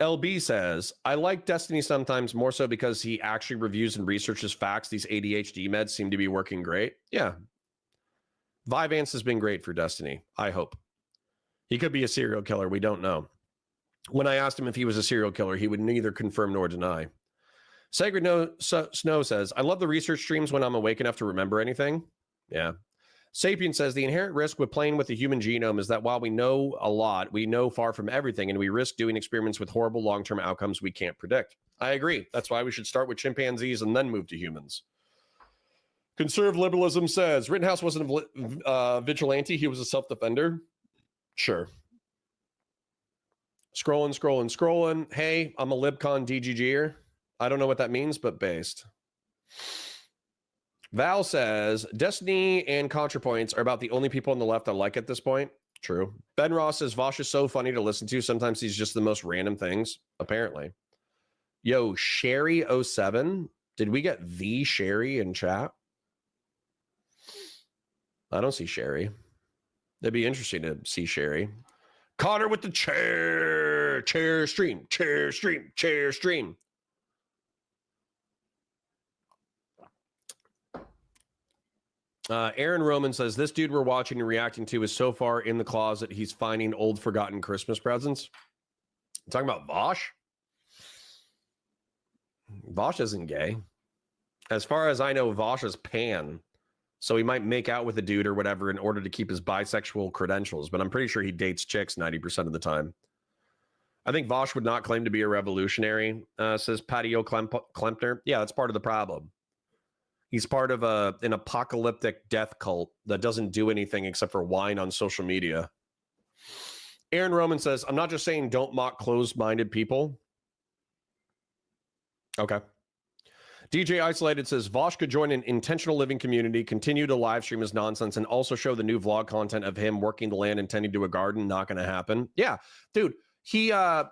LB says, I like Destiny sometimes more so because he actually reviews and researches facts. These ADHD meds seem to be working great. Yeah. Vyvanse has been great for Destiny, I hope. He could be a serial killer. We don't know. When I asked him if he was a serial killer, he would neither confirm nor deny. Sacred Snow says, I love the research streams when I'm awake enough to remember anything. Yeah. Sapien says the inherent risk with playing with the human genome is that while we know a lot, we know far from everything, and we risk doing experiments with horrible long-term outcomes we can't predict. I agree. That's why we should start with chimpanzees and then move to humans. Conservative liberalism says Rittenhouse wasn't a vigilante. He was a self-defender. Sure. Scrolling. Hey, I'm a LibCon DGGer. I don't know what that means, but based. Val says, Destiny and Counterpoints are about the only people on the left I like at this point. True. Ben Ross says, Vaush is so funny to listen to. Sometimes he's just the most random things, apparently. Yo, Sherry07. Did we get the Sherry in chat? I don't see Sherry. It'd be interesting to see Sherry. Connor with the chair stream. Aaron Roman says, this dude we're watching and reacting to is so far in the closet, he's finding old forgotten Christmas presents. Talking about Vaush? Vaush isn't gay. As far as I know, Vaush is pan. So he might make out with a dude or whatever in order to keep his bisexual credentials, but I'm pretty sure he dates chicks 90% of the time. I think Vaush would not claim to be a revolutionary, says Patio Klempner. Yeah, that's part of the problem. He's part of an apocalyptic death cult that doesn't do anything except for whine on social media. Aaron Roman says, I'm not just saying don't mock closed-minded people. Okay. DJ Isolated says, Vaush could join an intentional living community, continue to live stream his nonsense, and also show the new vlog content of him working the land and tending to a garden. Not going to happen. Yeah, dude. He got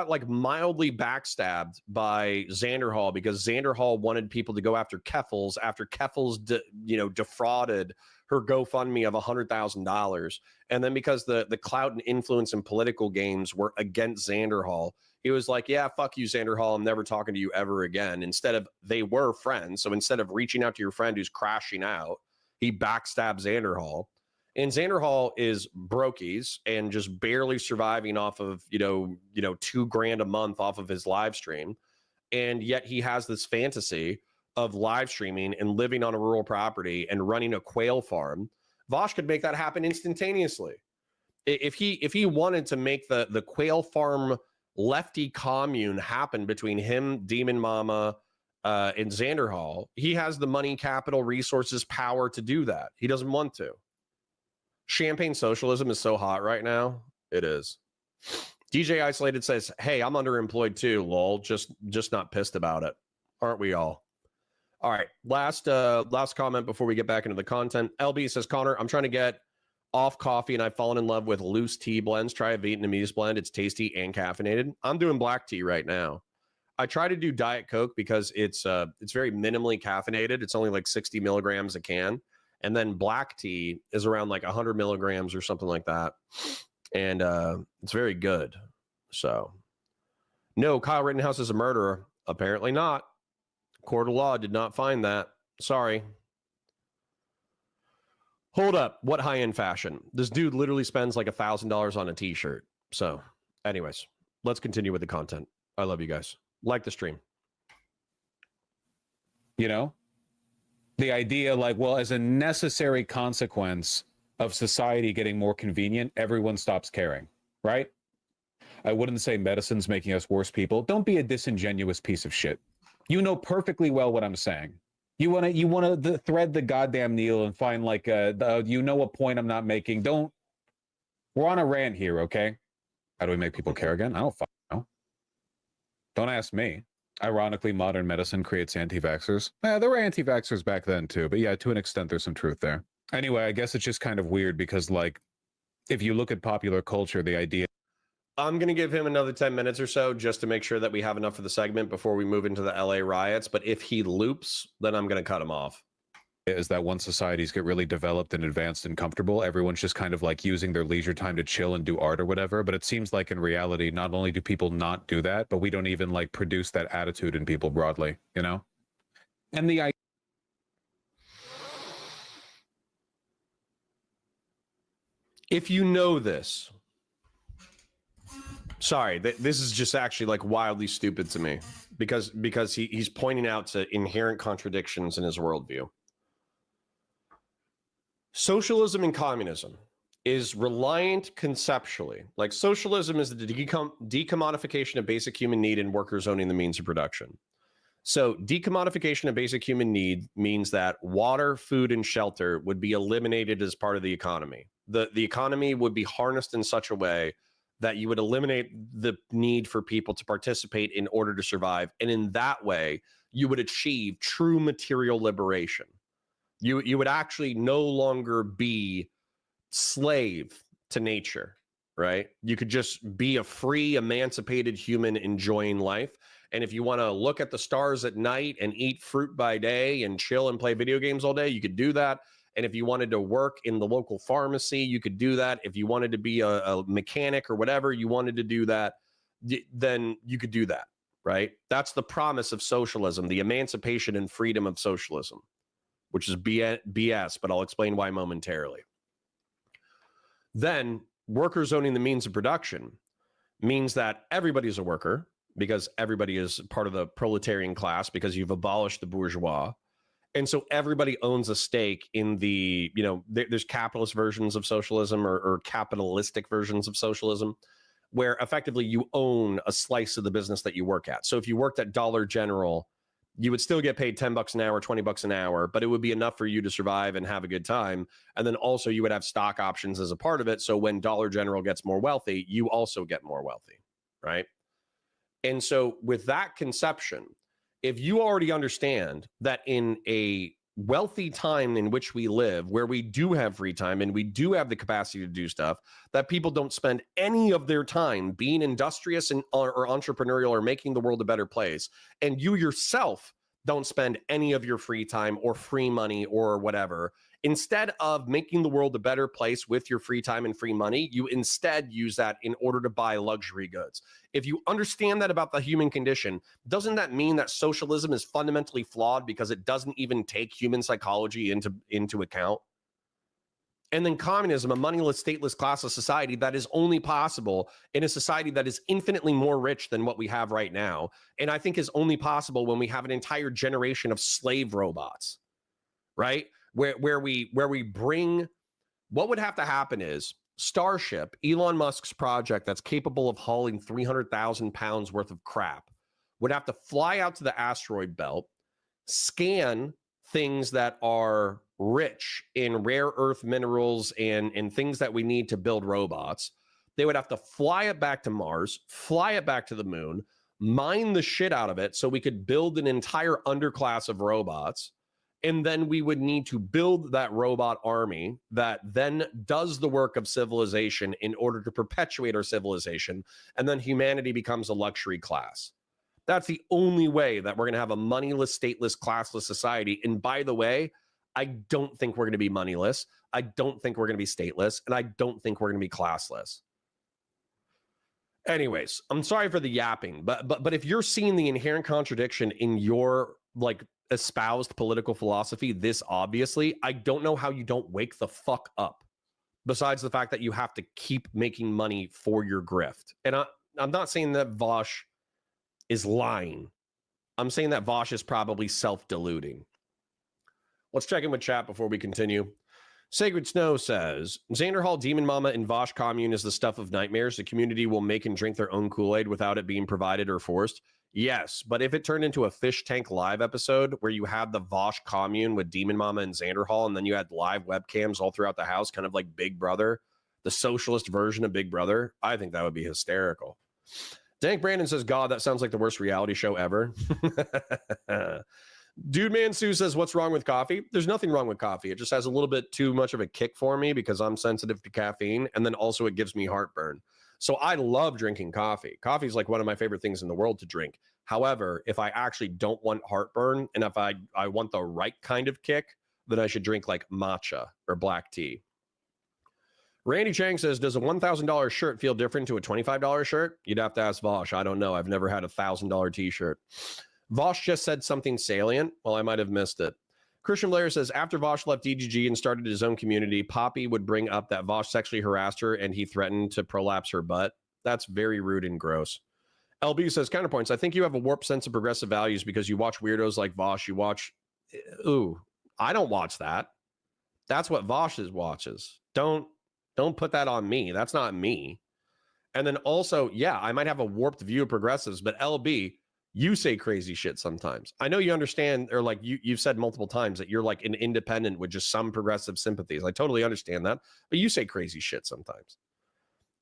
like mildly backstabbed by Xander Hall because Xander Hall wanted people to go after Keffels after Keffels defrauded her GoFundMe of $100,000, and then because the clout and influence in political games were against Xander Hall, he was like, yeah, fuck you, Xander Hall, I'm never talking to you ever again. Instead of, they were friends, so instead of reaching out to your friend who's crashing out, he backstabs Xander Hall. And Xander Hall is brokies and just barely surviving off of, $2,000 a month off of his live stream. And yet he has this fantasy of live streaming and living on a rural property and running a quail farm. Vaush could make that happen instantaneously. If he wanted to make the quail farm lefty commune happen between him, Demon Mama, and Xander Hall, he has the money, capital, resources, power to do that. He doesn't want to. Champagne socialism is so hot right now. It is. DJ Isolated says, hey, I'm underemployed too, lol. Just not pissed about it. Aren't we all? All right. Last comment before we get back into the content. LB says, Connor, I'm trying to get off coffee and I've fallen in love with loose tea blends. Try a Vietnamese blend. It's tasty and caffeinated. I'm doing black tea right now. I try to do Diet Coke because it's very minimally caffeinated. It's only like 60 milligrams a can. And then black tea is around like 100 milligrams or something like that. And it's very good. So, no, Kyle Rittenhouse is a murderer. Apparently not. Court of law did not find that. Sorry. Hold up. What high-end fashion? This dude literally spends like $1,000 on a t-shirt. So, anyways, let's continue with the content. I love you guys. Like the stream. The idea like, well, as a necessary consequence of society getting more convenient, everyone stops caring, right? I wouldn't say medicine's making us worse people. Don't be a disingenuous piece of shit. You know perfectly well what I'm saying. You want to thread the goddamn needle and find like a point I'm not making. We're on a rant here, okay? How do we make people care again? I don't fucking know. Don't ask me. Ironically, modern medicine creates anti-vaxxers. Yeah, there were anti-vaxxers back then too, but yeah, to an extent, there's some truth there. Anyway, I guess it's just kind of weird because, like, if you look at popular culture, the idea... I'm going to give him another 10 minutes or so just to make sure that we have enough for the segment before we move into the LA riots, but if he loops, then I'm going to cut him off. Is that once societies get really developed and advanced and comfortable, everyone's just kind of like using their leisure time to chill and do art or whatever. But it seems like in reality, not only do people not do that, but we don't even like produce that attitude in people broadly, And if you know this, sorry, this is just actually like wildly stupid to me because he's pointing out to inherent contradictions in his worldview. Socialism and communism is reliant conceptually. Like socialism is the decommodification of basic human need and workers owning the means of production. So decommodification of basic human need means that water, food, and shelter would be eliminated as part of the economy. The economy would be harnessed in such a way that you would eliminate the need for people to participate in order to survive. And in that way, you would achieve true material liberation. You would actually no longer be slave to nature, right? You could just be a free, emancipated human enjoying life. And if you want to look at the stars at night and eat fruit by day and chill and play video games all day, you could do that. And if you wanted to work in the local pharmacy, you could do that. If you wanted to be a mechanic or whatever, you wanted to do that, then you could do that, right? That's the promise of socialism, the emancipation and freedom of socialism, which is BS, but I'll explain why momentarily. Then workers owning the means of production means that everybody's a worker because everybody is part of the proletarian class because you've abolished the bourgeois. And so everybody owns a stake in the, there's capitalist versions of socialism or capitalistic versions of socialism, where effectively you own a slice of the business that you work at. So if you worked at Dollar General, you would still get paid $10 an hour, $20 an hour, but it would be enough for you to survive and have a good time. And then also you would have stock options as a part of it. So when Dollar General gets more wealthy, you also get more wealthy, right? And so with that conception, if you already understand that in a wealthy time in which we live, where we do have free time and we do have the capacity to do stuff, that people don't spend any of their time being industrious or entrepreneurial or making the world a better place, and you yourself don't spend any of your free time or free money or whatever, instead of making the world a better place with your free time and free money, you instead use that in order to buy luxury goods. If you understand that about the human condition, doesn't that mean that socialism is fundamentally flawed because it doesn't even take human psychology into account? And then communism, a moneyless, stateless class of society that is only possible in a society that is infinitely more rich than what we have right now. And I think is only possible when we have an entire generation of slave robots, right? Where we bring, what would have to happen is Starship, Elon Musk's project that's capable of hauling 300,000 pounds worth of crap, would have to fly out to the asteroid belt, scan things that are rich in rare earth minerals and things that we need to build robots. They would have to fly it back to Mars, fly it back to the moon, mine the shit out of it so we could build an entire underclass of robots. And then we would need to build that robot army that then does the work of civilization in order to perpetuate our civilization. And then humanity becomes a luxury class. That's the only way that we're going to have a moneyless, stateless, classless society. And by the way, I don't think we're going to be moneyless. I don't think we're going to be stateless. And I don't think we're going to be classless. Anyways, I'm sorry for the yapping, but if you're seeing the inherent contradiction in your espoused political philosophy this obviously, I don't know how you don't wake the fuck up, besides the fact that you have to keep making money for your grift. And I'm not saying that Vaush is lying. I'm saying that Vaush is probably self-deluding. Let's check in with chat before we continue. Sacred Snow says, Xander Hall, Demon Mama, and Vaush commune is the stuff of nightmares. The community will make and drink their own Kool-Aid without it being provided or forced. Yes, but if it turned into a Fish Tank Live episode where you had the Vaush commune with Demon Mama and Xander Hall, and then you had live webcams all throughout the house, kind of like Big Brother, the socialist version of Big Brother, I think that would be hysterical. Dank Brandon says, God, that sounds like the worst reality show ever. Dude Man Sue says, what's wrong with coffee? There's nothing wrong with coffee. It just has a little bit too much of a kick for me because I'm sensitive to caffeine. And then also it gives me heartburn. So I love drinking coffee. Coffee is like one of my favorite things in the world to drink. However, if I actually don't want heartburn and if I want the right kind of kick, then I should drink like matcha or black tea. Randy Chang says, does a $1,000 shirt feel different to a $25 shirt? You'd have to ask Vaush. I don't know. I've never had a $1,000 t-shirt. Vaush just said something salient. Well, I might have missed it. Christian Blair says, after Vaush left DGG and started his own community, Poppy would bring up that Vaush sexually harassed her and he threatened to prolapse her butt. That's very rude and gross. LB says, Counterpoints, I think you have a warped sense of progressive values because you watch weirdos like Vaush. You watch, ooh, I don't watch that. That's what Vaush watches. Don't put that on me. That's not me. And then also, yeah, I might have a warped view of progressives, but LB, you say crazy shit sometimes. I know you understand, or like you've said multiple times that you're like an independent with just some progressive sympathies. I totally understand that, but you say crazy shit sometimes.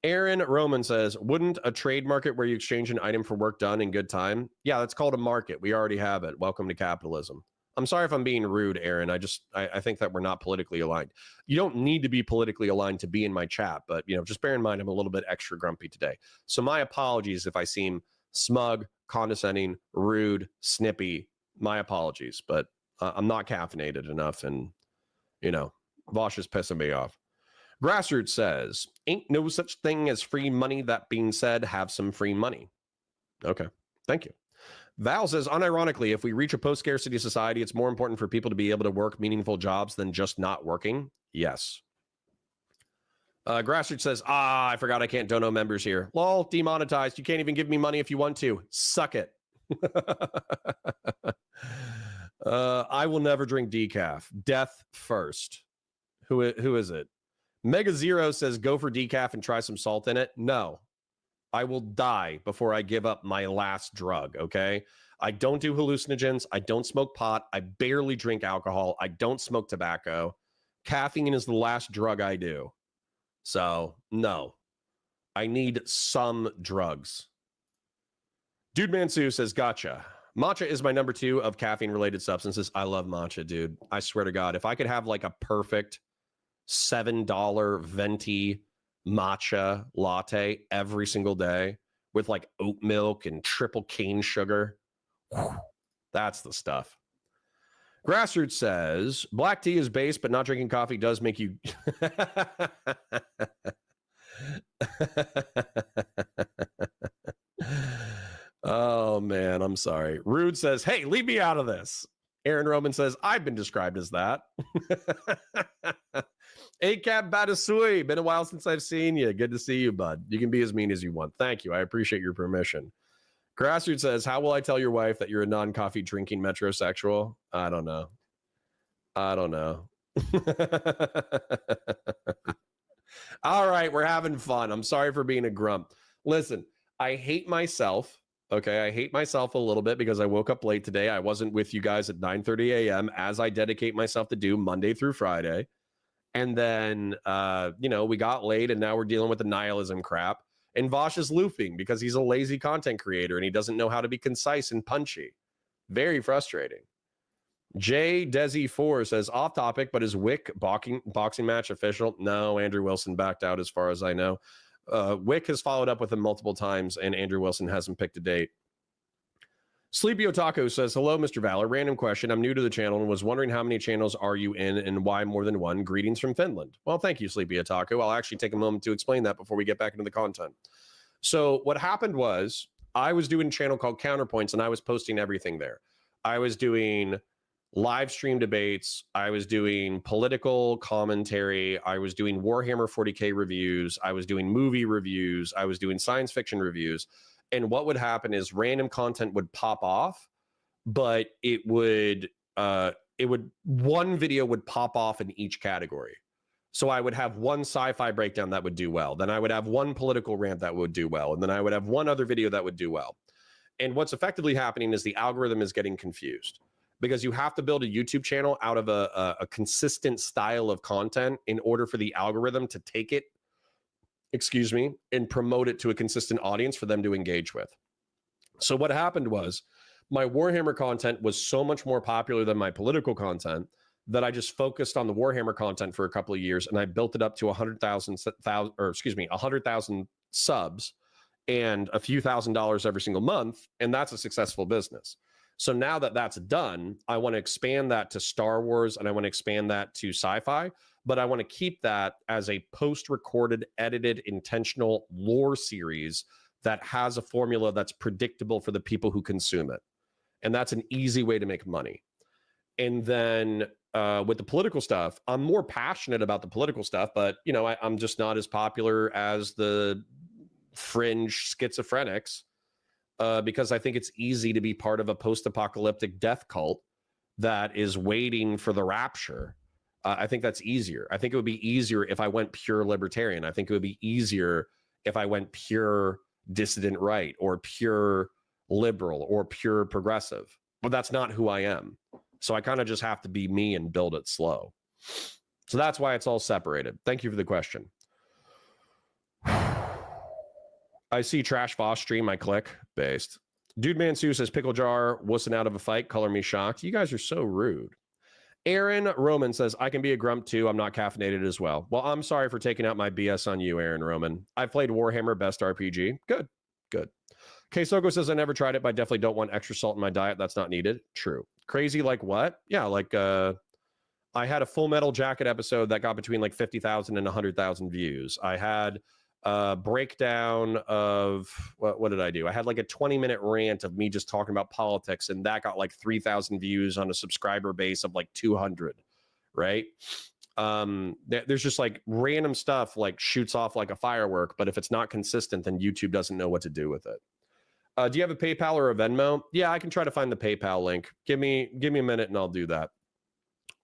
Aaron Roman says, wouldn't a trade market where you exchange an item for work done in good time? Yeah, that's called a market. We already have it. Welcome to capitalism. I'm sorry if I'm being rude, Aaron. I think that we're not politically aligned. You don't need to be politically aligned to be in my chat, but just bear in mind I'm a little bit extra grumpy today. So my apologies if I seem smug, condescending, rude, snippy. My apologies, but I'm not caffeinated enough, and Vaush is pissing me off. Grassroots says, ain't no such thing as free money. That being said, have some free money. Okay, thank you. Val says, unironically, if we reach a post-scarcity society, it's more important for people to be able to work meaningful jobs than just not working. Yes. Grassroots says, I forgot I can't dono members here. Lol, demonetized. You can't even give me money if you want to. Suck it. I will never drink decaf. Death first. Who is it? Mega Zero says, go for decaf and try some salt in it. No, I will die before I give up my last drug, okay? I don't do hallucinogens. I don't smoke pot. I barely drink alcohol. I don't smoke tobacco. Caffeine is the last drug I do. So, no. I need some drugs. Dude Mansu says, gotcha. Matcha is my number 2 of caffeine-related substances. I love matcha, dude. I swear to God, if I could have like a perfect $7 venti matcha latte every single day with like oat milk and triple cane sugar, that's the stuff. Grassroots says, black tea is base, but not drinking coffee does make you... Oh, man, I'm sorry. Rude says, hey, leave me out of this. Aaron Roman says, I've been described as that. ACAP Batasui, been a while since I've seen you. Good to see you, bud. You can be as mean as you want. Thank you. I appreciate your permission. Grassroots says, how will I tell your wife that you're a non-coffee drinking metrosexual? I don't know. All right, we're having fun. I'm sorry for being a grump. Listen, I hate myself. Okay, I hate myself a little bit because I woke up late today. I wasn't with you guys at 9:30 a.m. as I dedicate myself to do Monday through Friday. And then, we got late and now we're dealing with the nihilism crap. And Vaush is looping because he's a lazy content creator and he doesn't know how to be concise and punchy. Very frustrating. J Desi 4 says, off topic, but is Wick boxing match official? No, Andrew Wilson backed out as far as I know. Wick has followed up with him multiple times and Andrew Wilson hasn't picked a date. Sleepy Otaku says, hello, Mr. Valor. Random question. I'm new to the channel and was wondering how many channels are you in and why more than one? Greetings from Finland. Well, thank you, Sleepy Otaku. I'll actually take a moment to explain that before we get back into the content. So what happened was I was doing a channel called Counterpoints and I was posting everything there. I was doing live stream debates. I was doing political commentary. I was doing Warhammer 40K reviews. I was doing movie reviews. I was doing science fiction reviews. And what would happen is random content would pop off, but it would one video would pop off in each category. So I would have one sci-fi breakdown that would do well. Then I would have one political rant that would do well. And then I would have one other video that would do well. And what's effectively happening is the algorithm is getting confused because you have to build a YouTube channel out of a consistent style of content in order for the algorithm to take it, and promote it to a consistent audience for them to engage with. So what happened was my Warhammer content was so much more popular than my political content that I just focused on the Warhammer content for a couple of years and I built it up to 100,000 subs and a few $1,000s every single month. And that's a successful business. So now that that's done, I want to expand that to Star Wars and I want to expand that to sci-fi, but I want to keep that as a post-recorded, edited, intentional lore series that has a formula that's predictable for the people who consume it. And that's an easy way to make money. And then with the political stuff, I'm more passionate about the political stuff, but I'm just not as popular as the fringe schizophrenics because I think it's easy to be part of a post-apocalyptic death cult that is waiting for the rapture. I think that's easier. I think it would be easier if I went pure libertarian. I think it would be easier if I went pure dissident right or pure liberal or pure progressive. But that's not who I am. So I kind of just have to be me and build it slow. So that's why it's all separated. Thank you for the question. I see Trash Vaush stream. I click. Based. Dude Mansu says, pickle jar, wussing out of a fight. Color me shocked. You guys are so rude. Aaron Roman says, I can be a grump too. I'm not caffeinated as well. Well, I'm sorry for taking out my BS on you, Aaron Roman. I've played Warhammer Best RPG. Good. K Soko says, I never tried it, but I definitely don't want extra salt in my diet. That's not needed. True. Crazy like what? Yeah, like I had a Full Metal Jacket episode that got between like 50,000 and 100,000 views. I had a breakdown of, what did I do? I had like a 20-minute rant of me just talking about politics, and that got like 3,000 views on a subscriber base of like 200, right? There's just like random stuff like shoots off like a firework, but if it's not consistent, then YouTube doesn't know what to do with it. Do you have a PayPal or a Venmo? Yeah, I can try to find the PayPal link. Give me a minute and I'll do that.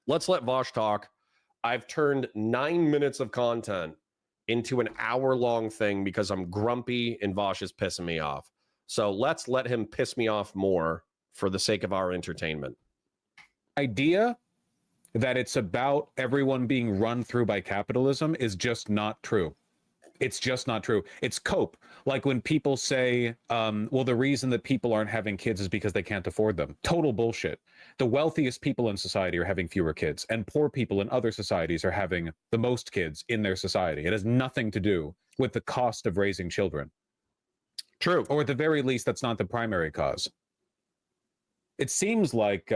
Let's let Vaush talk. I've turned 9 minutes of content into an hour-long thing because I'm grumpy and Vaush is pissing me off. So let's let him piss me off more for the sake of our entertainment. Idea that it's about everyone being run through by capitalism is just not true. It's just not true. It's cope. Like when people say, well, the reason that people aren't having kids is because they can't afford them. Total bullshit. The wealthiest people in society are having fewer kids, and poor people in other societies are having the most kids in their society. It has nothing to do with the cost of raising children. True. Or at the very least, that's not the primary cause. It seems like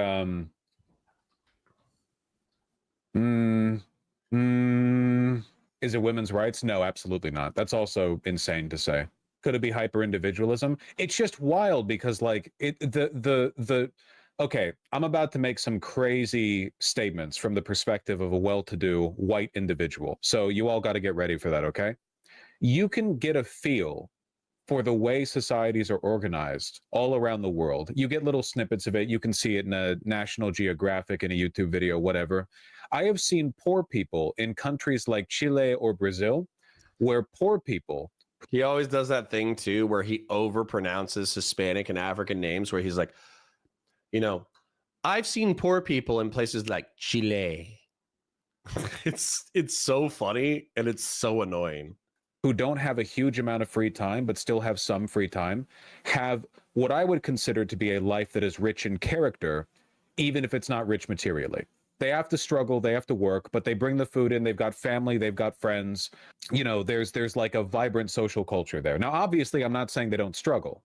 is it women's rights? No, absolutely not. That's also insane to say. Could it be hyper individualism? It's just wild because like okay, I'm about to make some crazy statements from the perspective of a well-to-do white individual. So you all got to get ready for that, okay? You can get a feel for the way societies are organized all around the world. You get little snippets of it. You can see it in a National Geographic, in a YouTube video, whatever. I have seen poor people in countries like Chile or Brazil, where poor people... He always does that thing, too, where he overpronounces Hispanic and African names, where he's like, you know, I've seen poor people in places like Chile. It's so funny, and it's so annoying. Who don't have a huge amount of free time, but still have some free time, have what I would consider to be a life that is rich in character, even if it's not rich materially. They have to struggle, they have to work, but they bring the food in, they've got family, they've got friends. You know, there's like a vibrant social culture there. Now, obviously, I'm not saying they don't struggle,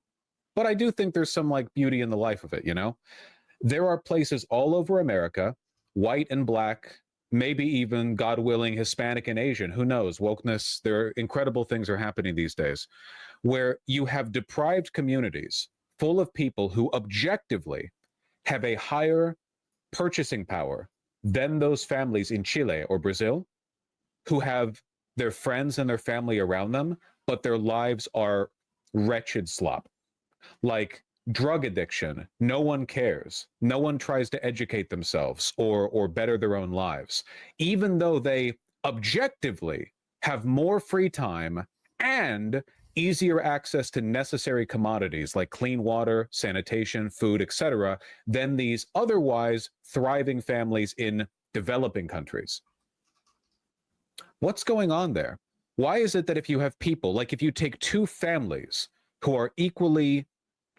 but I do think there's some like beauty in the life of it, you know? There are places all over America, white and black, maybe even, God willing, Hispanic and Asian, who knows, wokeness, there are incredible things are happening these days, where you have deprived communities full of people who objectively have a higher purchasing power than those families in Chile or Brazil, who have their friends and their family around them, but their lives are wretched slop. Like drug addiction, no one cares. No one tries to educate themselves or better their own lives, even though they objectively have more free time and easier access to necessary commodities like clean water, sanitation, food, etc., than these otherwise thriving families in developing countries. What's going on there? Why is it that if you have people, like if you take two families who are equally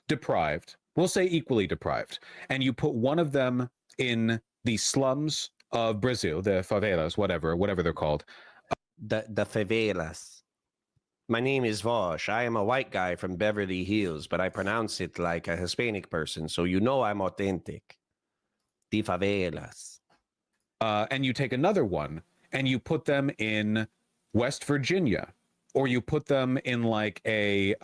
deprived, we'll say equally deprived, and you put one of them in the slums of Brazil, the favelas, whatever they're called. The favelas. My name is Vaush. I am a white guy from Beverly Hills, but I pronounce it like a Hispanic person, so you know I'm authentic. The favelas. And you take another one, and you put them in West Virginia, or you put them in like a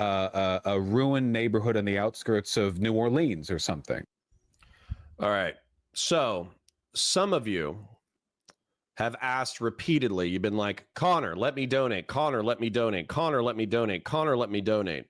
ruined neighborhood on the outskirts of New Orleans or something. All right. So some of you have asked repeatedly, you've been like, Connor, let me donate. Connor, let me donate. Connor, let me donate. Connor, let me donate.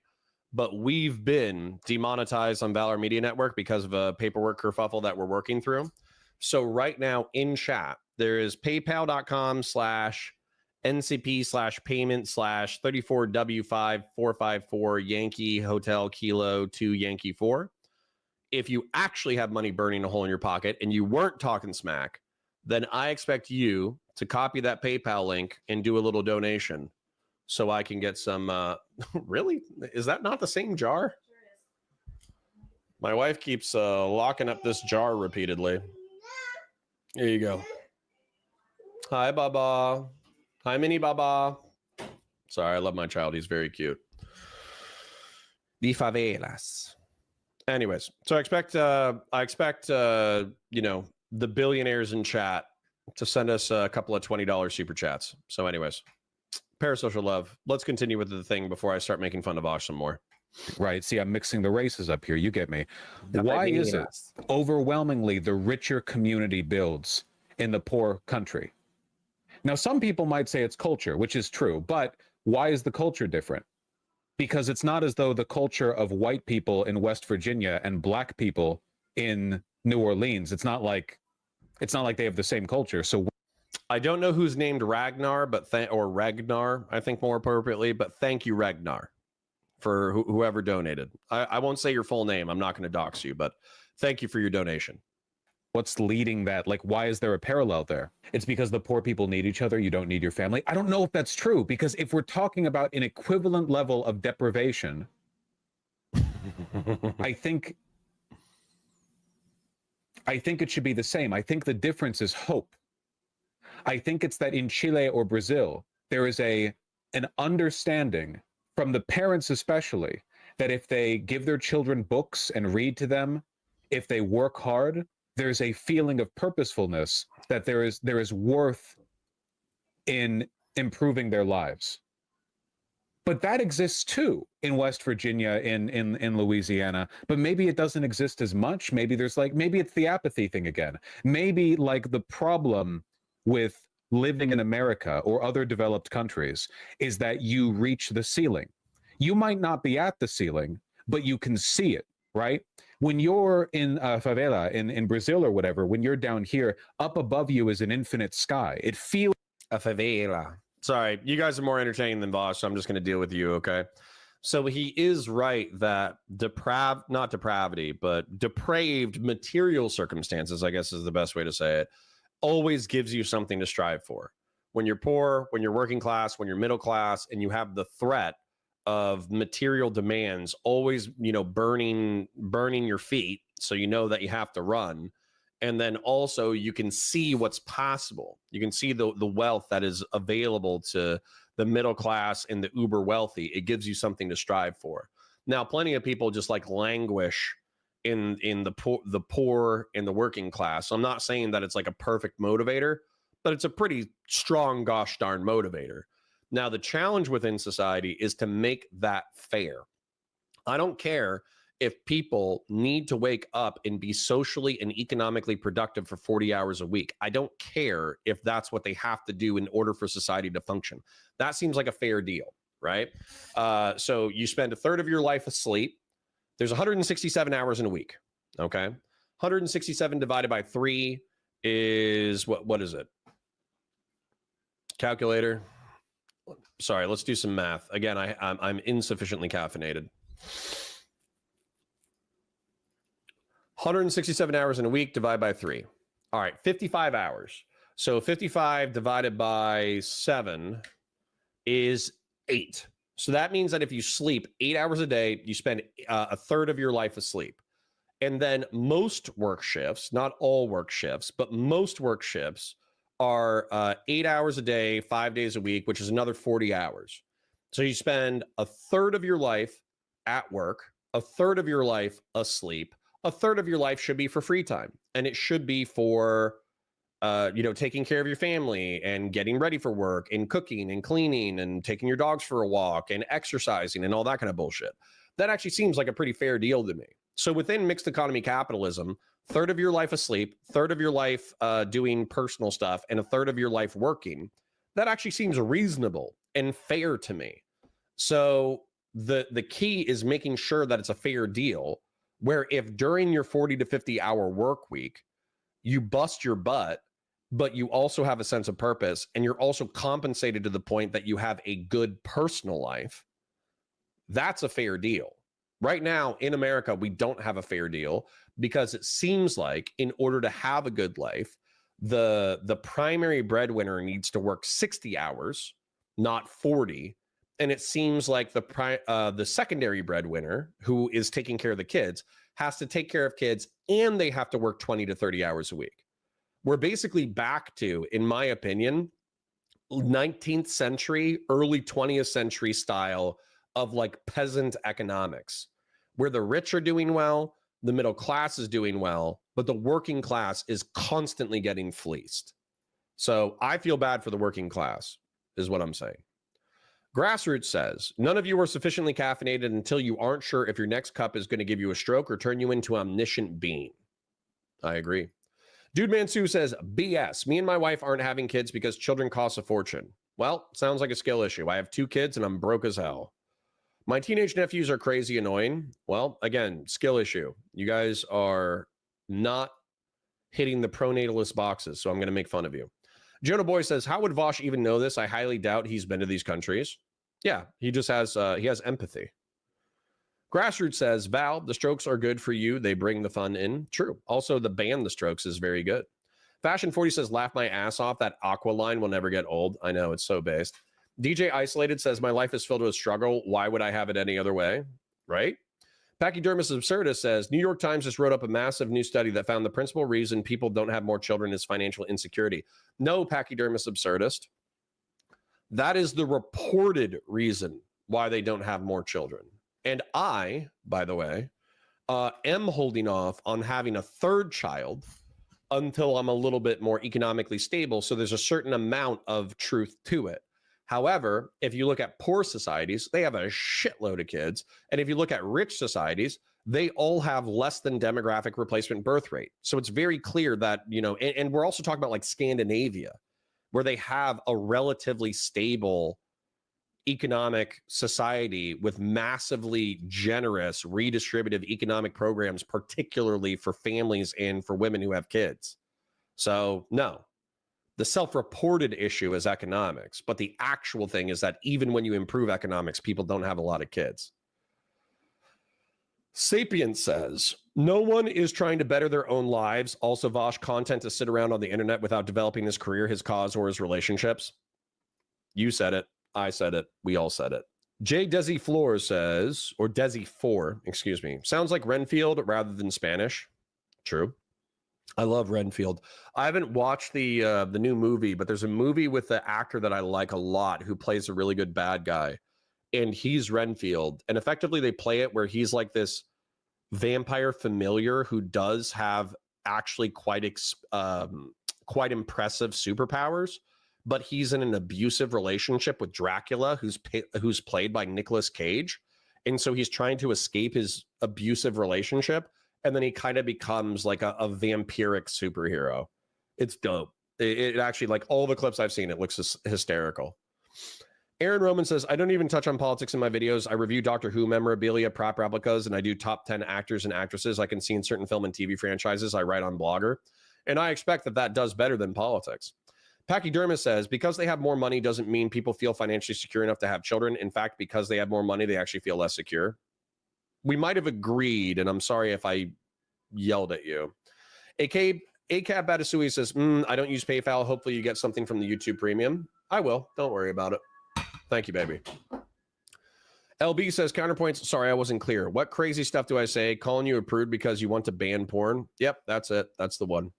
But we've been demonetized on Valor Media Network because of a paperwork kerfuffle that we're working through. So right now in chat, there is paypal.com/ncp/payment/34W5454 Yankee Hotel Kilo 2 Yankee 4. If you actually have money burning a hole in your pocket and you weren't talking smack, then I expect you to copy that PayPal link and do a little donation so I can get some. Really? Is that not the same jar? My wife keeps locking up this jar repeatedly. Here you go. Hi, Baba. Hi, Mini Baba. Sorry, I love my child. He's very cute. The favelas. Anyways, so I expect you know, the billionaires in chat to send us a couple of $20 super chats. So anyways, parasocial love. Let's continue with the thing before I start making fun of Vaush some more. Right. See, I'm mixing the races up here. You get me. Why is it overwhelmingly the richer community builds in the poor country? Now, some people might say it's culture, which is true, but why is the culture different? Because it's not as though the culture of white people in West Virginia and black people in New Orleans, it's not like they have the same culture. So I don't know who's named Ragnar, but or Ragnar, I think more appropriately, but thank you, Ragnar, for whoever donated. I won't say your full name. I'm not going to dox you, but thank you for your donation. what's leading that? Like, why is there a parallel there? It's because the poor people need each other. You don't need your family. I don't know if that's true, because if we're talking about an equivalent level of deprivation, I think it should be the same. I think the difference is hope. I think it's that in Chile or Brazil, there is an understanding from the parents especially, that if they give their children books and read to them, if they work hard, there's a feeling of purposefulness, that there is worth in improving their lives. But that exists too in West Virginia, in Louisiana, but maybe it doesn't exist as much. Maybe maybe it's the apathy thing again. Maybe like the problem with living in America or other developed countries is that you reach the ceiling. You might not be at the ceiling, but you can see it, right? When you're in a favela in Brazil or whatever, when you're down here, up above you is an infinite sky. It feels a favela. Sorry, you guys are more entertaining than Vaush, so I'm just going to deal with you, okay? So he is right that not depravity, but depraved material circumstances, I guess is the best way to say it, always gives you something to strive for. When you're poor, when you're working class, when you're middle class, and you have the threat of material demands always, burning your feet, so you know that you have to run. And then also you can see what's possible. You can see the wealth that is available to the middle class and the uber wealthy. It gives you something to strive for. Now, plenty of people just like languish in the poor and the working class. So I'm not saying that it's like a perfect motivator, but it's a pretty strong gosh darn motivator. Now, the challenge within society is to make that fair. I don't care if people need to wake up and be socially and economically productive for 40 hours a week. I don't care if that's what they have to do in order for society to function. That seems like a fair deal, right? So you spend a third of your life asleep. There's 167 hours in a week, okay? 167 divided by 3 is, what is it? Calculator. Sorry, let's do some math. Again, I'm insufficiently caffeinated. 167 hours in a week, divide by 3. All right, 55 hours. So 55 divided by 7 is 8. So that means that if you sleep 8 hours a day, you spend a third of your life asleep. And then most work shifts, not all work shifts, but most work shifts are 8 hours a day, 5 days a week, which is another 40 hours. So you spend a third of your life at work, a third of your life asleep. A third of your life should be for free time, and it should be for, taking care of your family and getting ready for work and cooking and cleaning and taking your dogs for a walk and exercising and all that kind of bullshit. That actually seems like a pretty fair deal to me. So within mixed economy capitalism, third of your life asleep, third of your life doing personal stuff, and a third of your life working, that actually seems reasonable and fair to me. So the key is making sure that it's a fair deal, where if during your 40 to 50 hour work week, you bust your butt, but you also have a sense of purpose and you're also compensated to the point that you have a good personal life, that's a fair deal. Right now in America, we don't have a fair deal because it seems like in order to have a good life, the primary breadwinner needs to work 60 hours, not 40. And it seems like the secondary breadwinner, who is taking care of the kids, has to take care of kids, and they have to work 20 to 30 hours a week. We're basically back to, in my opinion, 19th century, early 20th century style of like peasant economics, where the rich are doing well, the middle class is doing well, but the working class is constantly getting fleeced. So I feel bad for the working class, is what I'm saying. Grassroots says, none of you are sufficiently caffeinated until you aren't sure if your next cup is going to give you a stroke or turn you into an omniscient being. I agree. Dude Mansu says, BS. Me and my wife aren't having kids because children cost a fortune. Well, sounds like a skill issue. I have 2 kids and I'm broke as hell. My teenage nephews are crazy annoying. Well, again, skill issue. You guys are not hitting the pronatalist boxes, so I'm going to make fun of you. Jonah Boy says, how would Vaush even know this? I highly doubt he's been to these countries. Yeah, he just has empathy. Grassroots says, Val, the Strokes are good for you. They bring the fun in. True. Also, the band The Strokes is very good. Fashion 40 says, laugh my ass off. That Aqua line will never get old. I know, it's so based. DJ Isolated says, my life is filled with struggle. Why would I have it any other way? Right? Pachydermis Absurdus says, New York Times just wrote up a massive new study that found the principal reason people don't have more children is financial insecurity. No, Pachydermis Absurdist. That is the reported reason why they don't have more children. And I, by the way, am holding off on having a 3rd child until I'm a little bit more economically stable. So there's a certain amount of truth to it. However, if you look at poor societies, they have a shitload of kids. And if you look at rich societies, they all have less than demographic replacement birth rate. So it's very clear that, you know, and we're also talking about like Scandinavia, where they have a relatively stable economic society with massively generous redistributive economic programs, particularly for families and for women who have kids. So no, the self-reported issue is economics, but the actual thing is that even when you improve economics, people don't have a lot of kids. Sapient says, no one is trying to better their own lives. Also, Vaush, content to sit around on the internet without developing his career, his cause, or his relationships. You said it. I said it. We all said it. J. Desi Floor says, or Desi 4, excuse me, sounds like Renfield rather than Spanish. True. I love Renfield. I haven't watched the new movie, but there's a movie with the actor that I like a lot who plays a really good bad guy, and he's Renfield. And effectively, they play it where he's like this vampire familiar who does have actually quite impressive superpowers. But he's in an abusive relationship with Dracula, who's played by Nicolas Cage. And so he's trying to escape his abusive relationship. And then he kind of becomes like a vampiric superhero. It's dope. It actually, like all the clips I've seen, it looks hysterical. Aaron Roman says, I don't even touch on politics in my videos. I review Doctor Who memorabilia, prop replicas, and I do top 10 actors and actresses I can see in certain film and TV franchises. I write on Blogger. And I expect that does better than politics. Pachydermis says, because they have more money doesn't mean people feel financially secure enough to have children. In fact, because they have more money, they actually feel less secure. We might have agreed, and I'm sorry if I yelled at you. ACAB Batasui says, I don't use PayPal. Hopefully you get something from the YouTube Premium. I will. Don't worry about it. Thank you, baby. LB says, Counterpoints. Sorry, I wasn't clear. What crazy stuff do I say? Calling you a prude because you want to ban porn? Yep, that's it. That's the one.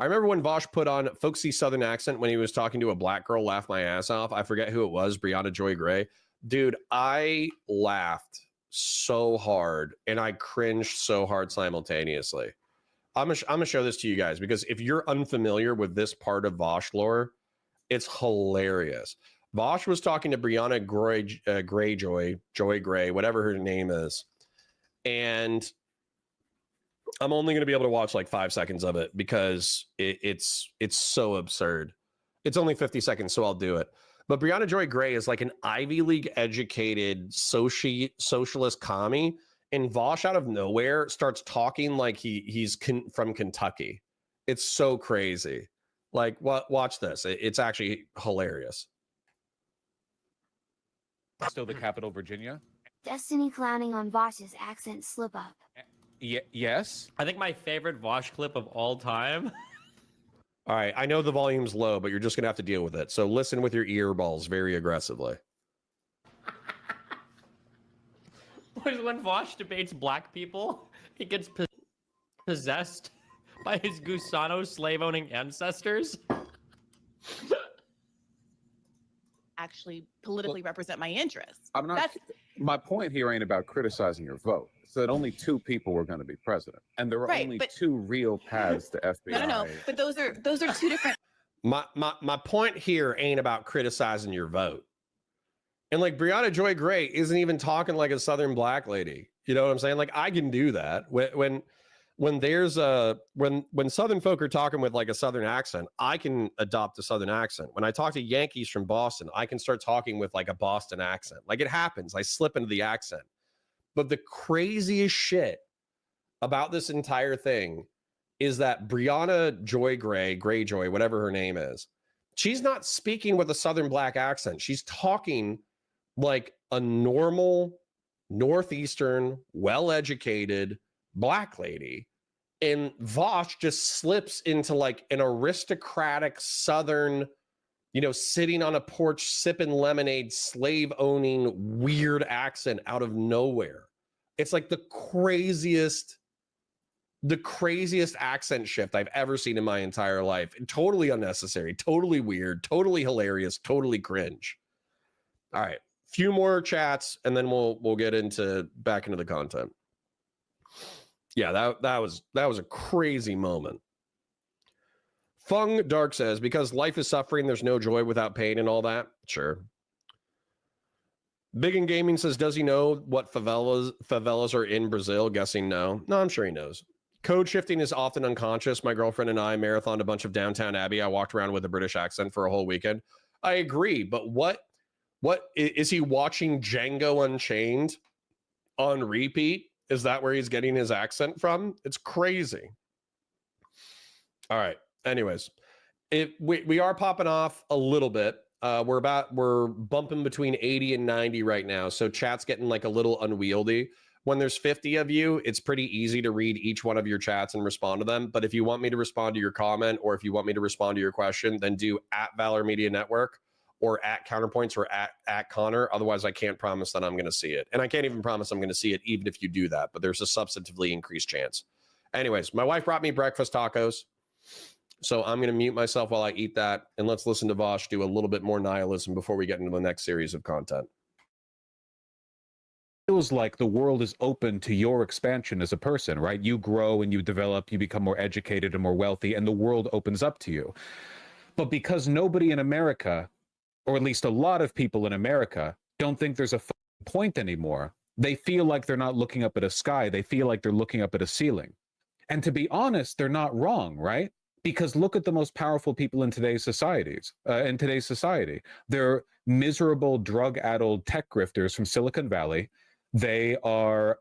I remember when Vaush put on folksy Southern accent when he was talking to a black girl, laughed my ass off. I forget who it was, Brianna Joy Gray. Dude, I laughed so hard and I cringed so hard simultaneously. I'm gonna show this to you guys because if you're unfamiliar with this part of Vaush lore, it's hilarious. Vaush was talking to Brianna Joy Gray, whatever her name is, and I'm only going to be able to watch like 5 seconds of it because it's so absurd. It's only 50 seconds, so I'll do it. But Brianna Joy Gray is like an Ivy League educated socialist commie, and Vaush out of nowhere starts talking like he's from Kentucky. It's so crazy. Like, watch this. It's actually hilarious. Still the capital, Virginia? Destiny clowning on Vaush's accent slip up. Yes. I think my favorite Vaush clip of all time. All right, I know the volume's low, but you're just gonna have to deal with it. So listen with your earballs very aggressively. When Vaush debates black people, he gets possessed by his Gusano slave-owning ancestors. Actually politically represent my interests. I'm not. My point here ain't about criticizing your vote. So that only 2 people were going to be president, and there were only 2 real paths to FBI. No. But those are 2 different. My point here ain't about criticizing your vote. And like Brianna Joy Gray isn't even talking like a Southern black lady. You know what I'm saying? Like I can do that when when there's a when Southern folk are talking with like a Southern accent, I can adopt a Southern accent. When I talk to Yankees from Boston, I can start talking with like a Boston accent. Like it happens. I slip into the accent. But the craziest shit about this entire thing is that Brianna Joy Greyjoy, whatever her name is, she's not speaking with a Southern black accent. She's talking like a normal, Northeastern, well-educated black lady. And Vaush just slips into like an aristocratic Southern, you know, sitting on a porch, sipping lemonade, slave owning, weird accent out of nowhere. It's like the craziest accent shift I've ever seen in my entire life. And totally unnecessary, totally weird, totally hilarious, totally cringe. All right, few more chats and then we'll get back into the content. Yeah, that was a crazy moment. Fung Dark says, because life is suffering, there's no joy without pain and all that. Sure. Big in Gaming says, does he know what favelas are in Brazil? Guessing no. No, I'm sure he knows. Code shifting is often unconscious. My girlfriend and I marathoned a bunch of Downtown Abbey. I walked around with a British accent for a whole weekend. I agree, but what is he watching Django Unchained on repeat? Is that where he's getting his accent from? It's crazy. All right. Anyways, we are popping off a little bit. We're bumping between 80 and 90 right now. So chat's getting like a little unwieldy. When there's 50 of you, it's pretty easy to read each one of your chats and respond to them. But if you want me to respond to your comment or if you want me to respond to your question, then do at Valor Media Network or at Counterpoints or at Connor. Otherwise, I can't promise that I'm going to see it. And I can't even promise I'm going to see it even if you do that. But there's a substantively increased chance. Anyways, my wife brought me breakfast tacos. So I'm going to mute myself while I eat that. And let's listen to Vaush do a little bit more nihilism before we get into the next series of content. Feels like the world is open to your expansion as a person, right? You grow and you develop, you become more educated and more wealthy, and the world opens up to you. But because nobody in America, or at least a lot of people in America, don't think there's a point anymore, they feel like they're not looking up at a sky. They feel like they're looking up at a ceiling. And to be honest, they're not wrong, right? Because look at the most powerful people in today's society. They're miserable, drug-addled tech grifters from Silicon Valley. They are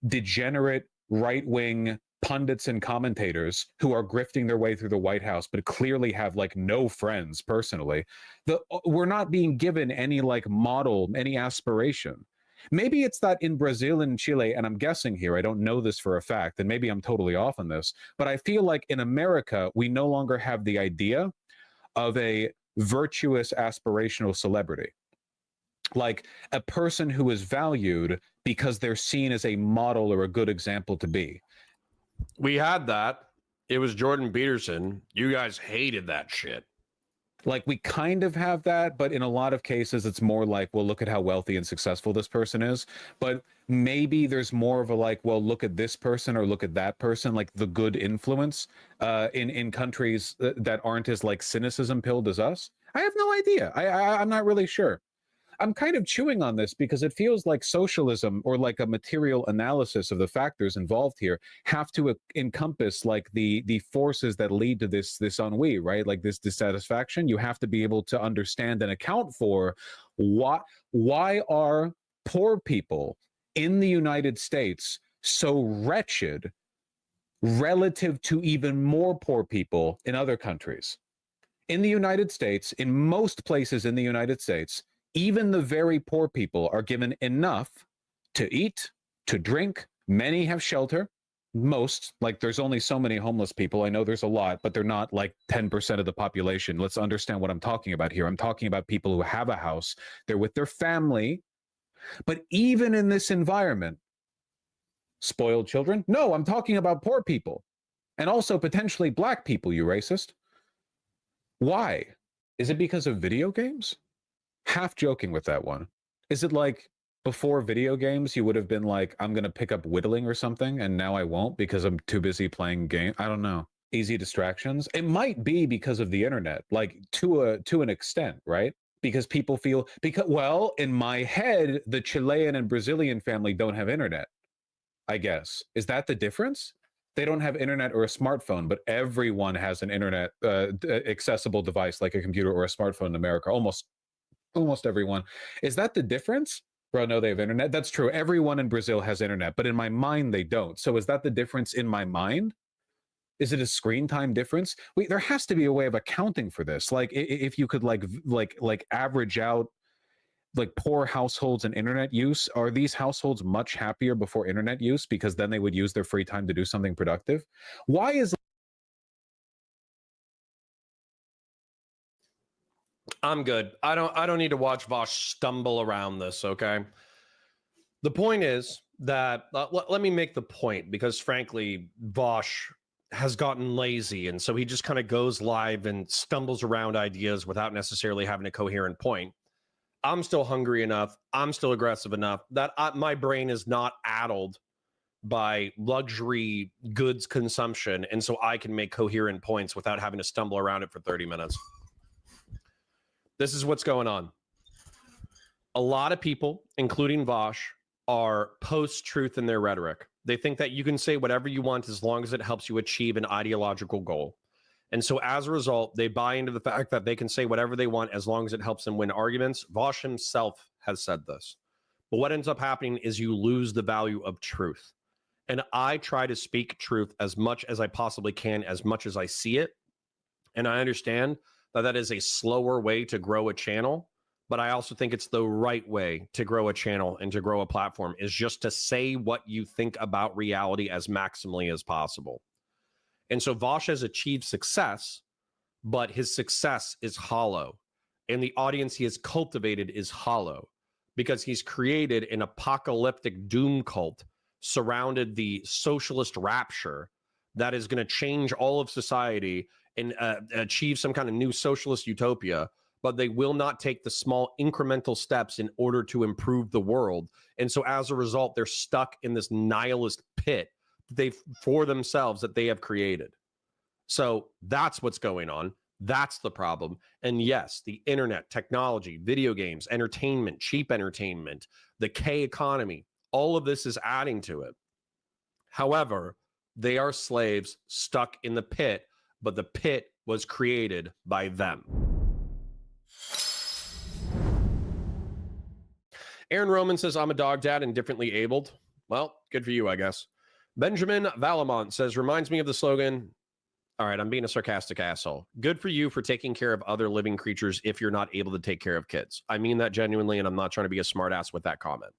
degenerate right-wing pundits and commentators who are grifting their way through the White House, but clearly have like no friends personally. We're not being given any like model, any aspiration. Maybe it's that in Brazil and Chile, and I'm guessing here, I don't know this for a fact, and maybe I'm totally off on this, but I feel like in America, we no longer have the idea of a virtuous aspirational celebrity. Like a person who is valued because they're seen as a model or a good example to be. We had that. It was Jordan Peterson. You guys hated that shit. Like we kind of have that, but in a lot of cases, it's more like, well, look at how wealthy and successful this person is. But maybe there's more of a like, well, look at this person or look at that person, like the good influence in countries that aren't as like cynicism pilled as us. I have no idea. I'm not really sure. I'm kind of chewing on this because it feels like socialism or like a material analysis of the factors involved here have to encompass like the forces that lead to this ennui, right? Like this dissatisfaction. You have to be able to understand and account for why are poor people in the United States so wretched relative to even more poor people in other countries. In the United States, in most places in the United States, even the very poor people are given enough to eat, to drink. Many have shelter. Most, like there's only so many homeless people. I know there's a lot, but they're not like 10% of the population. Let's understand what I'm talking about here. I'm talking about people who have a house. They're with their family. But even in this environment, spoiled children? No, I'm talking about poor people. And also potentially black people, you racist. Why? Is it because of video games? Half joking with that one. Is it like before video games, you would have been like, I'm going to pick up whittling or something, and now I won't because I'm too busy playing game? I don't know. Easy distractions. It might be because of the internet, like to an extent, right? Because people feel, well, in my head, the Chilean and Brazilian family don't have internet, I guess. Is that the difference? They don't have internet or a smartphone, but everyone has an internet accessible device like a computer or a smartphone in America. Almost everyone. Is that the difference? Bro, no, they have internet. That's true. Everyone in Brazil has internet, but in my mind, they don't. So is that the difference in my mind? Is it a screen time difference? There has to be a way of accounting for this. Like, if you could like average out like poor households and internet use, are these households much happier before internet use because then they would use their free time to do something productive? Why is I'm good. I don't need to watch Vaush stumble around this, okay? The point is that let me make the point, because frankly, Vaush has gotten lazy, and so he just kind of goes live and stumbles around ideas without necessarily having a coherent point. I'm still hungry enough, I'm still aggressive enough that my brain is not addled by luxury goods consumption, and so I can make coherent points without having to stumble around it for 30 minutes. This is what's going on. A lot of people, including Vaush, are post-truth in their rhetoric. They think that you can say whatever you want as long as it helps you achieve an ideological goal. And so as a result, they buy into the fact that they can say whatever they want as long as it helps them win arguments. Vaush himself has said this. But what ends up happening is you lose the value of truth. And I try to speak truth as much as I possibly can, as much as I see it. And I understand that that is a slower way to grow a channel, but I also think it's the right way to grow a channel and to grow a platform, is just to say what you think about reality as maximally as possible. And so Vaush has achieved success, but his success is hollow. And the audience he has cultivated is hollow, because he's created an apocalyptic doom cult surrounded the socialist rapture that is going to change all of society and achieve some kind of new socialist utopia, but they will not take the small incremental steps in order to improve the world. And so as a result, they're stuck in this nihilist pit for themselves that they have created. So that's what's going on. That's the problem. And yes, the internet, technology, video games, entertainment, cheap entertainment, the K economy, all of this is adding to it. However, they are slaves stuck in the pit, but the pit was created by them. Aaron Roman says, I'm a dog dad and differently abled. Well, good for you, I guess. Benjamin Valamont says, reminds me of the slogan. All right, I'm being a sarcastic asshole. Good for you for taking care of other living creatures if you're not able to take care of kids. I mean that genuinely, and I'm not trying to be a smartass with that comment.